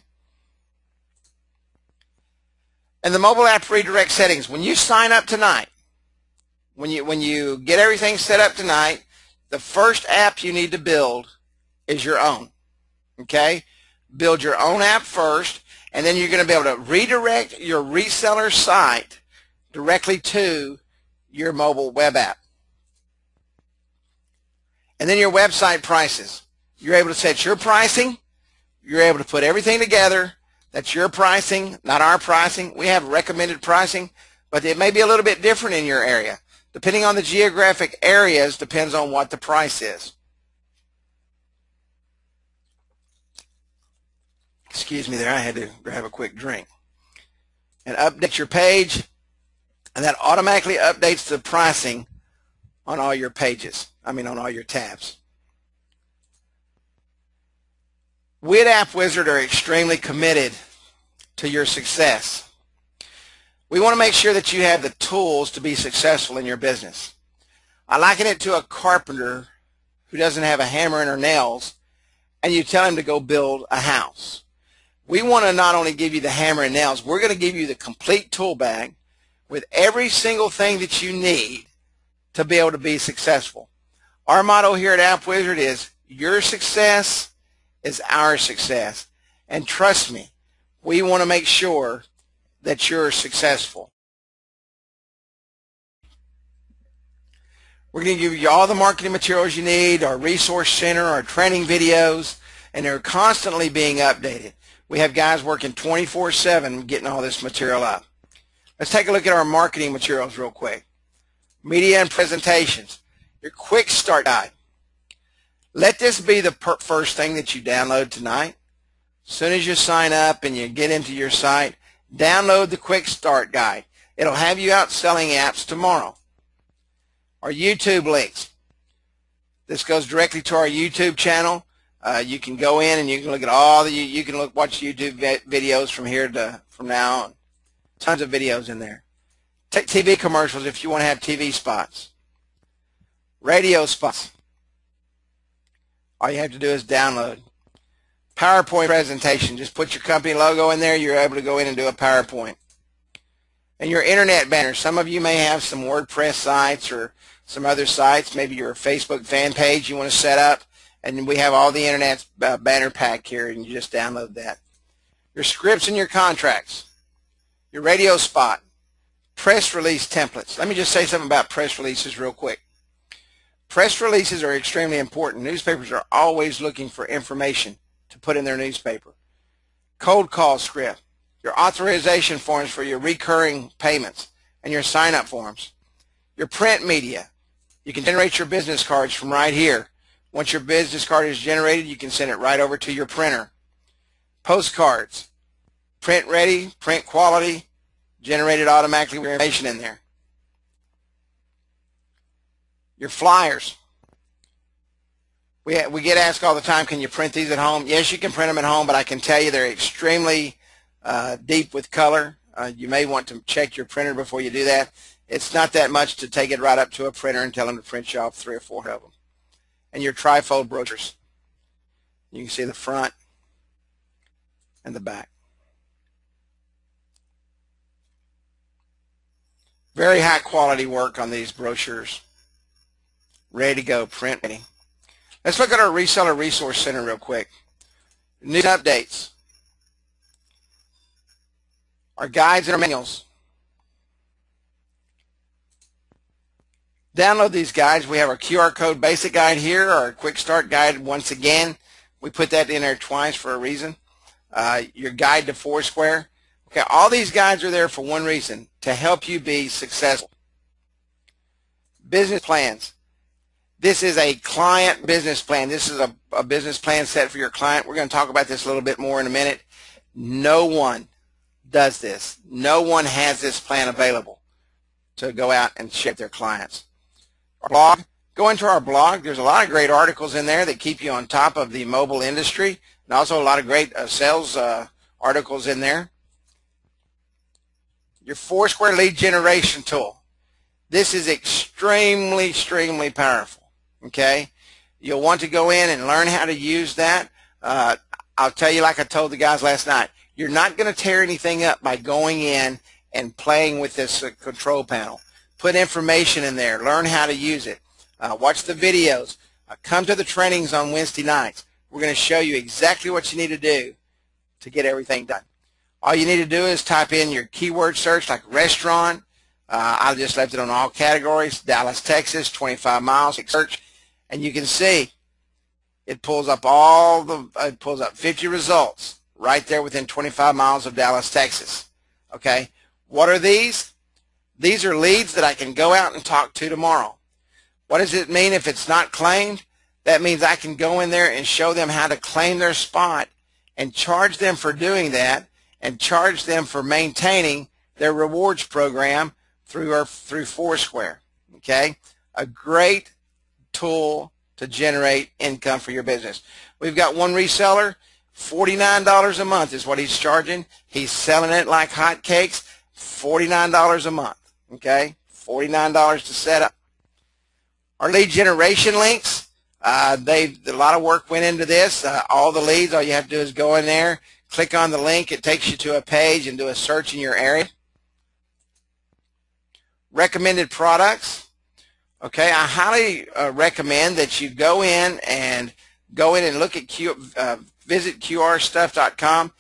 And the mobile app redirect settings. When you sign up tonight, when you get everything set up tonight, the first app you need to build is your own. Okay? Build your own app first, and then you're going to be able to redirect your reseller site directly to your mobile web app. And then your website prices. You're able to set your pricing. You're able to put everything together. That's your pricing, not our pricing. We have recommended pricing, but it may be a little bit different in your area. Depending on the geographic areas, depends on what the price is. Excuse me there, I had to grab a quick drink. And update your page, and that automatically updates the pricing on all your pages. On all your tabs. We at App Wizard are extremely committed to your success. We want to make sure that you have the tools to be successful in your business. I liken it to a carpenter who doesn't have a hammer and her nails, and you tell him to go build a house. We want to not only give you the hammer and nails, we're going to give you the complete tool bag with every single thing that you need to be able to be successful. Our motto here at App Wizard is, your success is our success. And trust me, we want to make sure that you're successful. We're going to give you all the marketing materials you need, our resource center, our training videos, and they're constantly being updated. We have guys working 24/7 getting all this material up. Let's take a look at our marketing materials real quick. Media and presentations. Your quick start guide. Let this be the first thing that you download tonight. As soon as you sign up and you get into your site, download the quick start guide. It'll have you out selling apps tomorrow. Our YouTube links. This goes directly to our YouTube channel. You can go in and you can look at all the watch YouTube videos from now on. Tons of videos in there. Take TV commercials if you want to have TV spots. Radio spots. All you have to do is download. PowerPoint presentation, just put your company logo in there, you're able to go in and do a PowerPoint. And your internet banners, some of you may have some WordPress sites or some other sites, maybe your Facebook fan page you want to set up, and we have all the internet banner pack here, and you just download that. Your scripts and your contracts, your radio spot, press release templates. Let me just say something about press releases real quick. Press releases are extremely important. Newspapers are always looking for information to put in their newspaper. Cold call script, your authorization forms for your recurring payments, and your sign-up forms. Your print media, you can generate your business cards from right here. Once your business card is generated, you can send it right over to your printer. Postcards, print ready, print quality, generated automatically with information in there. Your flyers. We get asked all the time, can you print these at home? Yes, you can print them at home, but I can tell you they're extremely deep with color. You may want to check your printer before you do that. It's not that much to take it right up to a printer and tell them to print you off 3 or 4 of them. And your trifold brochures. You can see the front and the back. Very high quality work on these brochures. Ready to go, print ready. Let's look at our Reseller Resource Center real quick. News updates. Our guides and our manuals. Download these guides. We have our QR code basic guide here, our quick start guide once again. We put that in there twice for a reason. Your guide to Foursquare. Okay, all these guides are there for one reason, to help you be successful. Business plans. This is a client business plan. This is a business plan set for your client. We're going to talk about this a little bit more in a minute. No one does this. No one has this plan available to go out and ship their clients. Our blog. Go into our blog. There's a lot of great articles in there that keep you on top of the mobile industry, and also a lot of great sales articles in there. Your Foursquare lead generation tool. This is extremely powerful. Okay, you'll want to go in and learn how to use that. I'll tell you, like I told the guys last night, you're not going to tear anything up by going in and playing with this control panel. Put information in there. Learn how to use it. Watch the videos. Come to the trainings on Wednesday nights. We're going to show you exactly what you need to do to get everything done. All you need to do is type in your keyword search like restaurant. I just left it on all categories. Dallas, Texas, 25 miles. Search, and you can see it pulls up it pulls up 50 results right there within 25 miles of Dallas, Texas. Okay, what are these? These are leads that I can go out and talk to tomorrow. What does it mean if it's not claimed? That means I can go in there and show them how to claim their spot and charge them for doing that, and charge them for maintaining their rewards program through Foursquare. Okay, a great tool to generate income for your business. We've got one reseller, $49 a month is what he's charging. He's selling it like hotcakes, $49 a month. Okay, $49 to set up. Our lead generation links, a lot of work went into this. All the leads, all you have to do is go in there, click on the link. It takes you to a page and do a search in your area. Recommended products. Okay, I highly recommend that you go in and look at visit qrstuff.com.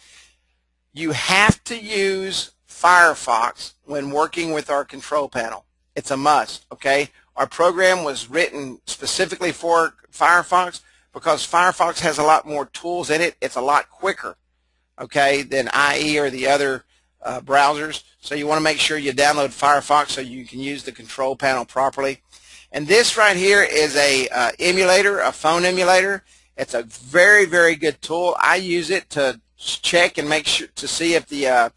You have to use Firefox when working with our control panel. It's a must. Okay, our program was written specifically for Firefox because Firefox has a lot more tools in it. It's a lot quicker, okay, than IE or the other browsers. So you want to make sure you download Firefox so you can use the control panel properly. And this right here is a emulator, a phone emulator. It's a very good tool. I use it to check and make sure to see if the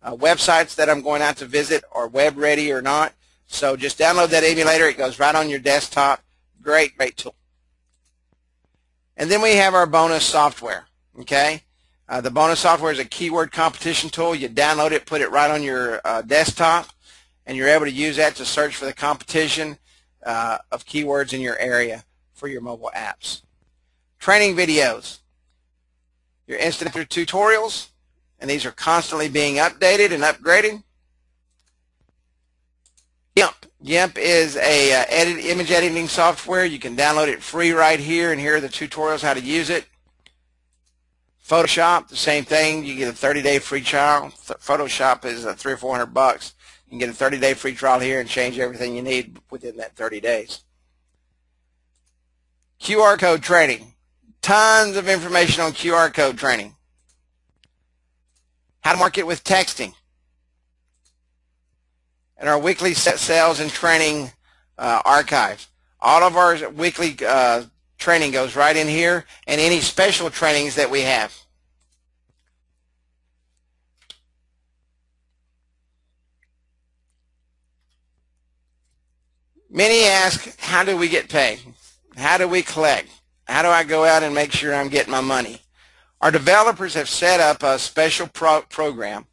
websites that I'm going out to visit are web ready or not. So just download that emulator. It goes right on your desktop. Great tool. And then we have our bonus software. Okay, the bonus software is a keyword competition tool. You download it, put it right on your desktop, and you're able to use that to search for the competition of keywords in your area for your mobile apps. Training videos, your instant tutorials, and these are constantly being updated and upgraded. GIMP is a image editing software. You can download it free right here, and here are the tutorials how to use it. Photoshop, the same thing. You get a 30-day free trial. Photoshop is $300 or $400. You can get a 30-day free trial here and change everything you need within that 30 days. QR code training. Tons of information on QR code training. How to market with texting. And our weekly sales and training archive. All of our weekly training goes right in here, and any special trainings that we have. Many ask, how do we get paid? How do we collect? How do I go out and make sure I'm getting my money? Our developers have set up a special program,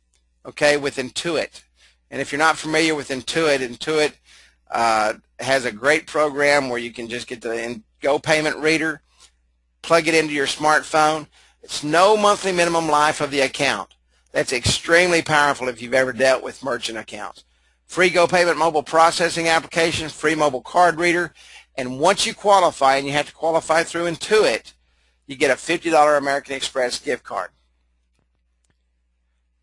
okay, with Intuit. And if you're not familiar with Intuit, Intuit has a great program where you can just get the Go payment reader, plug it into your smartphone. It's no monthly minimum life of the account. That's extremely powerful if you've ever dealt with merchant accounts. Free Go payment mobile processing application, free mobile card reader, and once you qualify, and you have to qualify through Intuit, you get a $50 American Express gift card.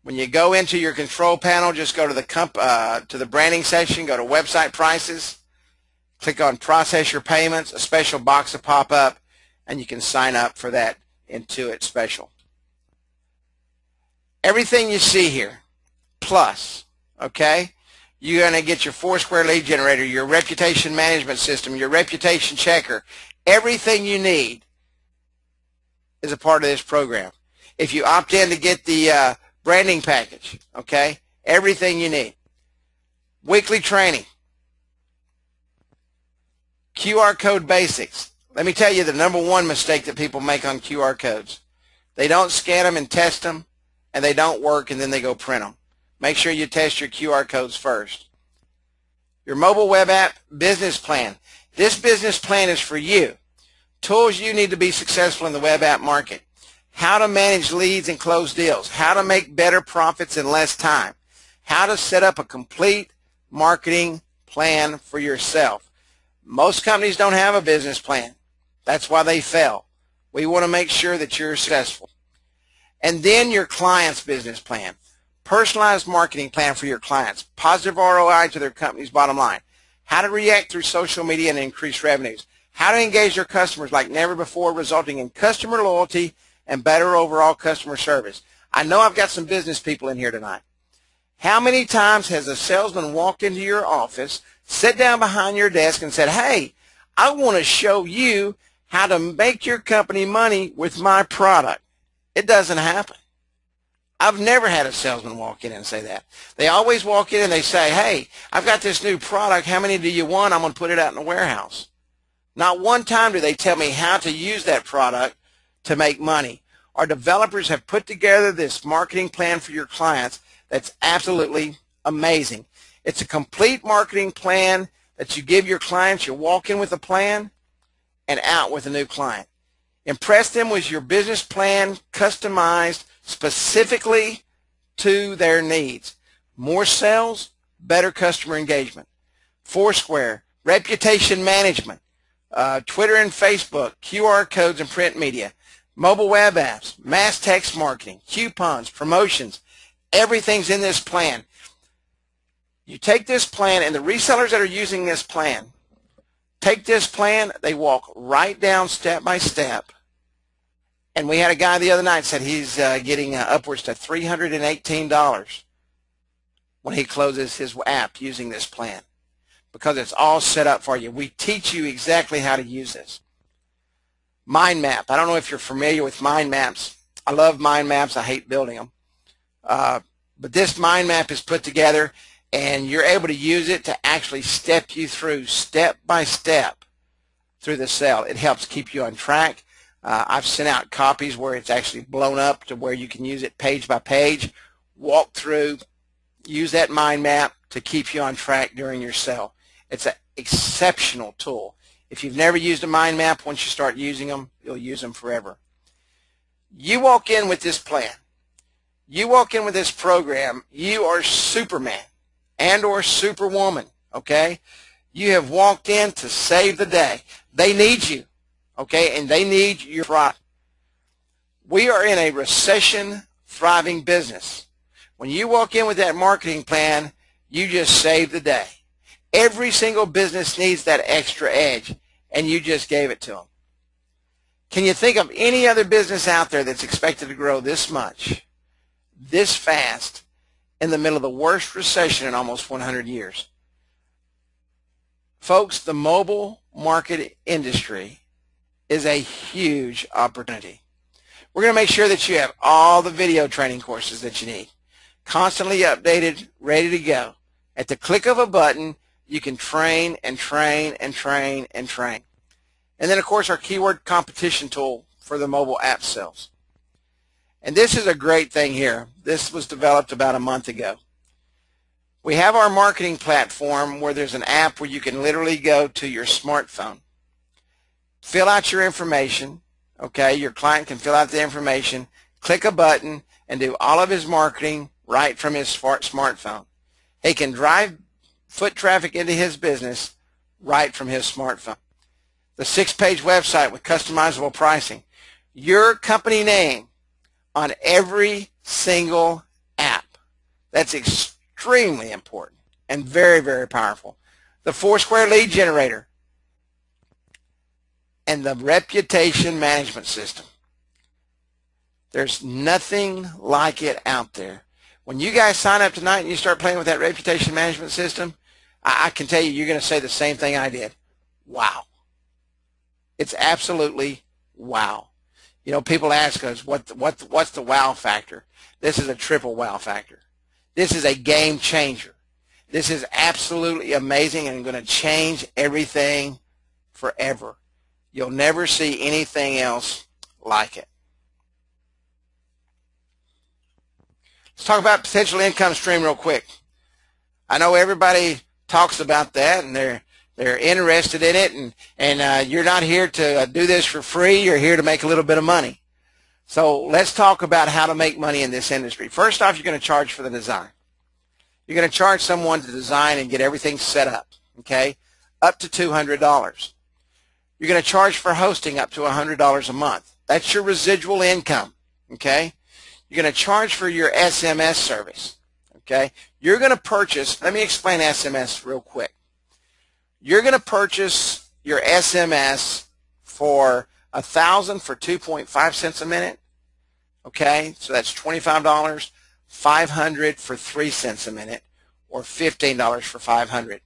When you go into your control panel, just go to the branding section, go to website prices, click on process your payments, a special box will pop up, and you can sign up for that Intuit special. Everything you see here, plus, okay? You're going to get your Foursquare lead generator, your reputation management system, your reputation checker. Everything you need is a part of this program. If you opt in to get the branding package, okay, everything you need. Weekly training. QR code basics. Let me tell you the #1 mistake that people make on QR codes. They don't scan them and test them, and they don't work, and then they go print them. Make sure you test your QR codes first. Your mobile web app business plan. This business plan is for you. Tools you need to be successful in the web app market. How to manage leads and close deals. How to make better profits in less time. How to set up a complete marketing plan for yourself. Most companies don't have a business plan. That's why they fail. We want to make sure that you're successful. And then your client's business plan. Personalized marketing plan for your clients. Positive ROI to their company's bottom line. How to react through social media and increase revenues. How to engage your customers like never before, resulting in customer loyalty and better overall customer service. I know I've got some business people in here tonight. How many times has a salesman walked into your office, sat down behind your desk and said, hey, I want to show you how to make your company money with my product? It doesn't happen. I've never had a salesman walk in and say that. They always walk in and they say, hey, I've got this new product. How many do you want? I'm going to put it out in the warehouse. Not one time do they tell me how to use that product to make money. Our developers have put together this marketing plan for your clients that's absolutely amazing. It's a complete marketing plan that you give your clients. You walk in with a plan and out with a new client. Impress them with your business plan customized specifically to their needs. More sales, better customer engagement. Foursquare, reputation management, Twitter and Facebook, QR codes and print media, mobile web apps, mass text marketing, coupons, promotions. Everything's in this plan. You take this plan, and the resellers that are using this plan, take this plan, they walk right down step by step. And we had a guy the other night said he's getting upwards to $318 when he closes his app using this plan, because it's all set up for you. We teach you exactly how to use this. Mind map. I don't know if you're familiar with mind maps. I love mind maps. I hate building them. But this mind map is put together, and you're able to use it to actually step you through step by step through the sale. It helps keep you on track. I've sent out copies where it's actually blown up to where you can use it page by page, walk through, use that mind map to keep you on track during your sale. It's an exceptional tool. If you've never used a mind map, once you start using them, you'll use them forever. You walk in with this plan. You walk in with this program, you are Superman and or Superwoman, okay? You have walked in to save the day. They need you, okay, and they need your product. We are in a recession-thriving business. When you walk in with that marketing plan, you just save the day. Every single business needs that extra edge, and you just gave it to them. Can you think of any other business out there that's expected to grow this much, this fast, in the middle of the worst recession in almost 100 years? Folks, the mobile market industry is a huge opportunity. We're going to make sure that you have all the video training courses that you need, constantly updated, ready to go. At the click of a button, you can train and train and train and train. And then, of course, our keyword competition tool for the mobile app sales. And this is a great thing here. This was developed about a month ago. We have our marketing platform where there's an app where you can literally go to your smartphone, fill out your information, okay? Your client can fill out the information, click a button, and do all of his marketing right from his smartphone. He can drive foot traffic into his business right from his smartphone. The 6-page website with customizable pricing. Your company name on every single app. That's extremely important and very, very powerful. The 4-square lead generator and the reputation management system. There's nothing like it out there. When you guys sign up tonight and you start playing with that reputation management system, I can tell you, you're going to say the same thing I did. Wow. It's absolutely wow. You know, people ask us, what's the wow factor? This is a triple wow factor. This is a game changer. This is absolutely amazing and going to change everything forever. You'll never see anything else like it. Let's talk about potential income stream real quick. I know everybody talks about that and they're interested in it, and you're not here to do this for free. You're here to make a little bit of money. So let's talk about how to make money in this industry. First off, you're going to charge for the design. You're going to charge someone to design and get everything set up, okay, up to $200. You're going to charge for hosting up to $100 a month. That's your residual income, okay? You're going to charge for your SMS service, okay? You're going to purchase, let me explain SMS real quick. You're going to purchase your SMS for $1,000 for 2.5 cents a minute, okay? So that's $25, $500 for 3 cents a minute, or $15 for $500.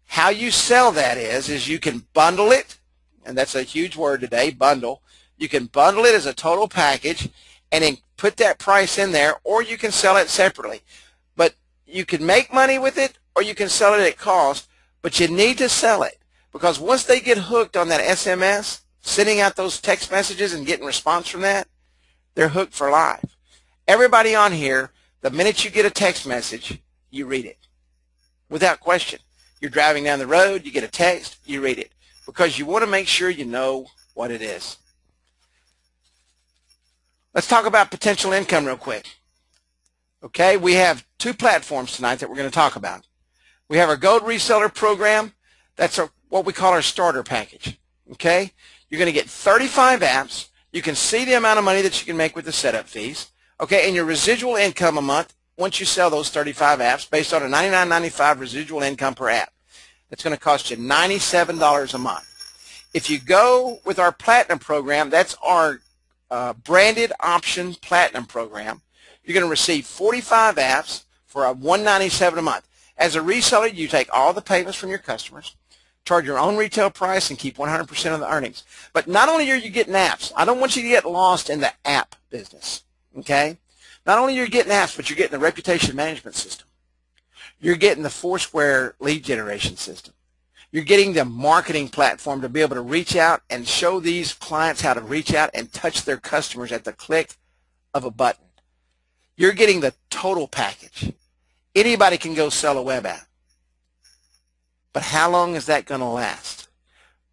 How you sell that is you can bundle it, and that's a huge word today, bundle. You can bundle it as a total package and then put that price in there, or you can sell it separately. But you can make money with it, or you can sell it at cost, but you need to sell it, because once they get hooked on that SMS, sending out those text messages and getting response from that, they're hooked for life. Everybody on here, the minute you get a text message, you read it. Without question. You're driving down the road, you get a text, you read it, because you want to make sure you know what it is. Let's talk about potential income real quick. Okay, we have 2 platforms tonight that we're going to talk about. We have our Gold Reseller Program. That's what we call our starter package. Okay, you're going to get 35 apps. You can see the amount of money that you can make with the setup fees. Okay, and your residual income a month once you sell those 35 apps based on a $99.95 residual income per app. That's going to cost you $97 a month. If you go with our Platinum program, that's our branded option Platinum program. You're going to receive 45 apps for a $197 a month. As a reseller, you take all the payments from your customers, charge your own retail price, and keep 100% of the earnings. But not only are you getting apps, I don't want you to get lost in the app business, okay? Not only are you getting apps, but you're getting the reputation management system. You're getting the 4-square lead generation system. You're getting the marketing platform to be able to reach out and show these clients how to reach out and touch their customers at the click of a button. You're getting the total package. Anybody can go sell a web app. But how long is that going to last?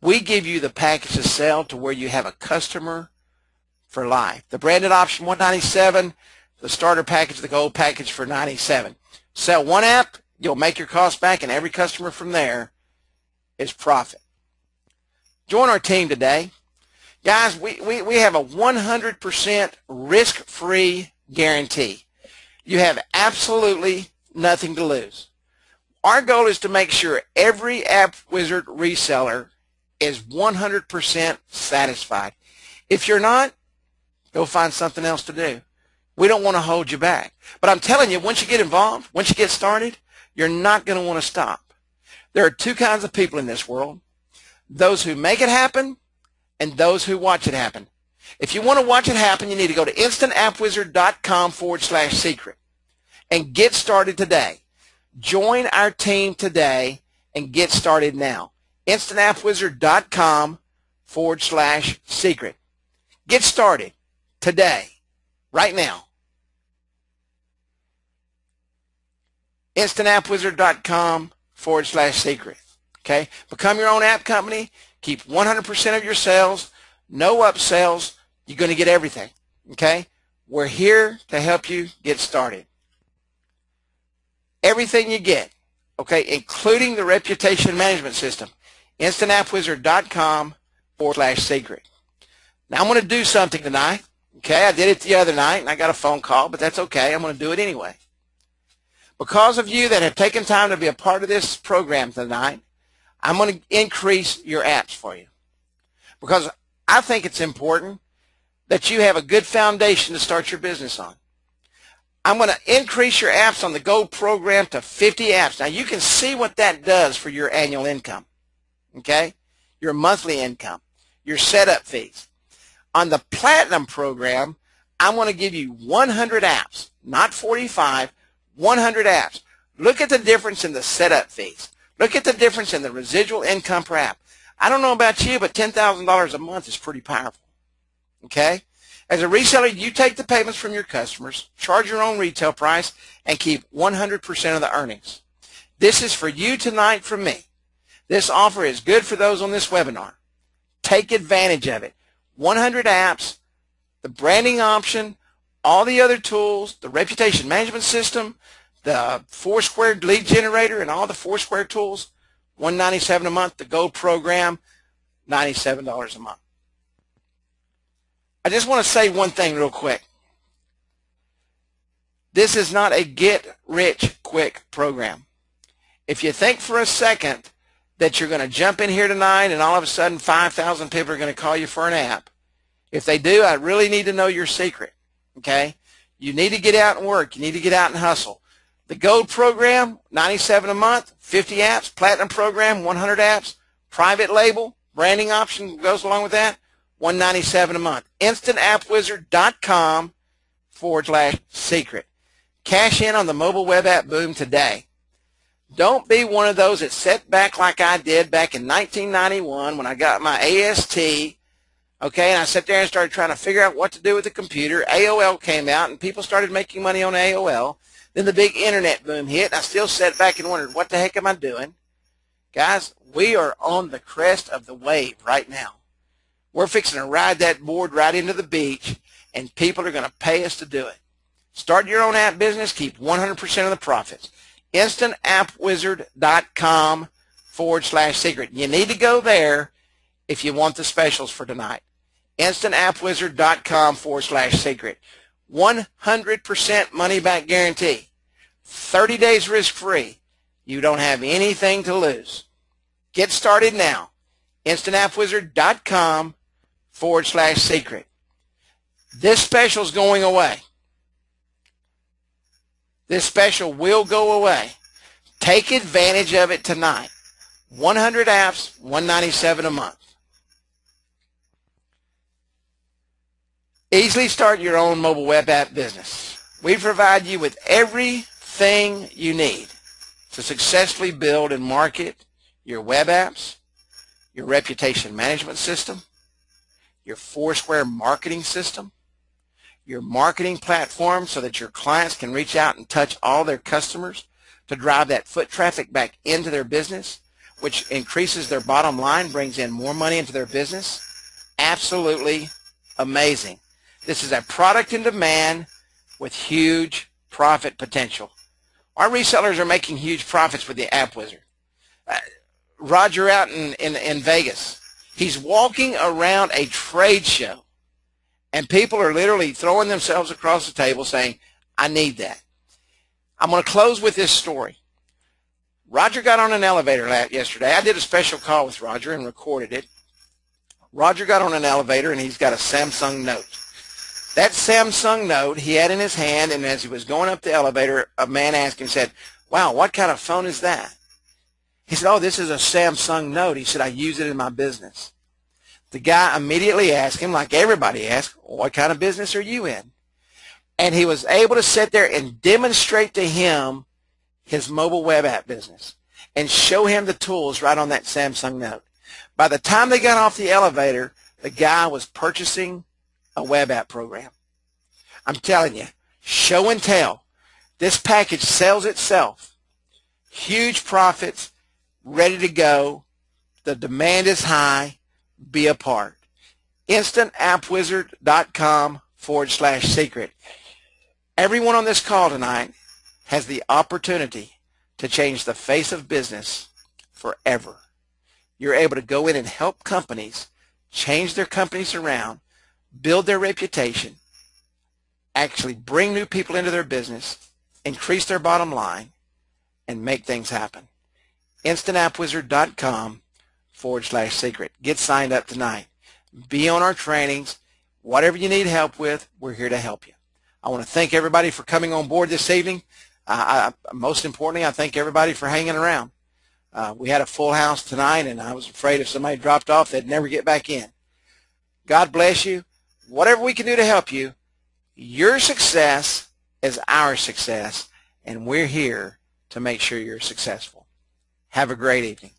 We give you the package to sell to where you have a customer for life. The branded option, $197. The starter package, the gold package for $97. Sell one app, you'll make your cost back, and every customer from there is profit. Join our team today. Guys, we have a 100% risk-free guarantee. You have absolutely nothing to lose. Our goal is to make sure every App Wizard reseller is 100% satisfied. If you're not, go find something else to do. We don't want to hold you back. But I'm telling you, once you get involved, once you get started, you're not going to want to stop. There are two kinds of people in this world: those who make it happen and those who watch it happen. If you want to watch it happen, you need to go to instantappwizard.com/secret and get started today. Join our team today and get started now. instantappwizard.com/secret. Get started today, right now. instantappwizard.com/secret. Okay? Become your own app company. Keep 100% of your sales. No upsells. You're going to get everything. Okay? We're here to help you get started. Everything you get, okay, including the reputation management system. instantappwizard.com/secret. Now I'm going to do something tonight. Okay, I did it the other night and I got a phone call, but that's okay. I'm going to do it anyway. Because of you that have taken time to be a part of this program tonight, I'm going to increase your apps for you. Because I think it's important that you have a good foundation to start your business on. I'm going to increase your apps on the Gold program to 50 apps. Now you can see what that does for your annual income, okay? Your monthly income, your setup fees. On the Platinum program, I'm going to give you 100 apps, not 45, 100 apps. Look at the difference in the setup fees. Look at the difference in the residual income per app. I don't know about you, but $10,000 a month is pretty powerful, okay? As a reseller, you take the payments from your customers, charge your own retail price, and keep 100% of the earnings. This is for you tonight from me. This offer is good for those on this webinar. Take advantage of it. 100 apps, the branding option, all the other tools, the reputation management system, the Foursquare lead generator, and all the Foursquare tools, $197 a month. The Gold program, $97 a month. I just want to say one thing real quick. This is not a get-rich-quick program. If you think for a second that you're going to jump in here tonight and all of a sudden 5,000 people are going to call you for an app, if they do, I really need to know your secret, okay? You need to get out and work. You need to get out and hustle. The Gold program, $97 a month, 50 apps. Platinum program, 100 apps. Private label, branding option goes along with that. $197 a month. instantappwizard.com/secret. Cash in on the mobile web app boom today. Don't be one of those that sat back like I did back in 1991 when I got my AST, okay, and I sat there and started trying to figure out what to do with the computer. AOL came out and people started making money on AOL. Then the big internet boom hit, and I still sat back and wondered, what the heck am I doing? Guys, we are on the crest of the wave right now. We're fixing to ride that board right into the beach, and people are going to pay us to do it. Start your own app business. Keep 100% of the profits. instantappwizard.com/secret. You need to go there if you want the specials for tonight. instantappwizard.com/secret. 100% money-back guarantee. 30 days risk-free. You don't have anything to lose. Get started now. instantappwizard.com/secret. This special is going away. This special will go away. Take advantage of it tonight. 100 apps, $197 a month. Easily start your own mobile web app business. We provide you with everything you need to successfully build and market your web apps, your reputation management system, your Foursquare marketing system, your marketing platform so that your clients can reach out and touch all their customers to drive that foot traffic back into their business. which increases their bottom line, brings in more money into their business. Absolutely amazing. This is a product in demand with huge profit potential. Our resellers are making huge profits with the App Wizard. Roger out in Vegas, he's walking around a trade show, and people are literally throwing themselves across the table saying, I need that. I'm going to close with this story. Roger got on an elevator yesterday. I did a special call with Roger and recorded it. Roger got on an elevator, and he's got a Samsung Note. That Samsung Note he had in his hand, and as he was going up the elevator, a man asked him, said, wow, what kind of phone is that? He said, oh, this is a Samsung Note. He said, I use it in my business. The guy immediately asked him, like everybody asks, what kind of business are you in? And he was able to sit there and demonstrate to him his mobile web app business and show him the tools right on that Samsung Note. By the time they got off the elevator, the guy was purchasing a web app program. I'm telling you, show and tell. This package sells itself. Huge profits, ready to go. The demand is high. Be a part. InstantAppWizard.com/secret. Everyone on this call tonight has the opportunity to change the face of business forever. You're able to go in and help companies change their companies around, build their reputation, actually bring new people into their business, increase their bottom line, and make things happen. InstantAppWizard.com/secret. Get signed up tonight. Be on our trainings. Whatever you need help with, we're here to help you. I want to thank everybody for coming on board this evening. Most importantly, I thank everybody for hanging around. We had a full house tonight, and I was afraid if somebody dropped off, they'd never get back in. God bless you. Whatever we can do to help you, your success is our success, and we're here to make sure you're successful. Have a great evening.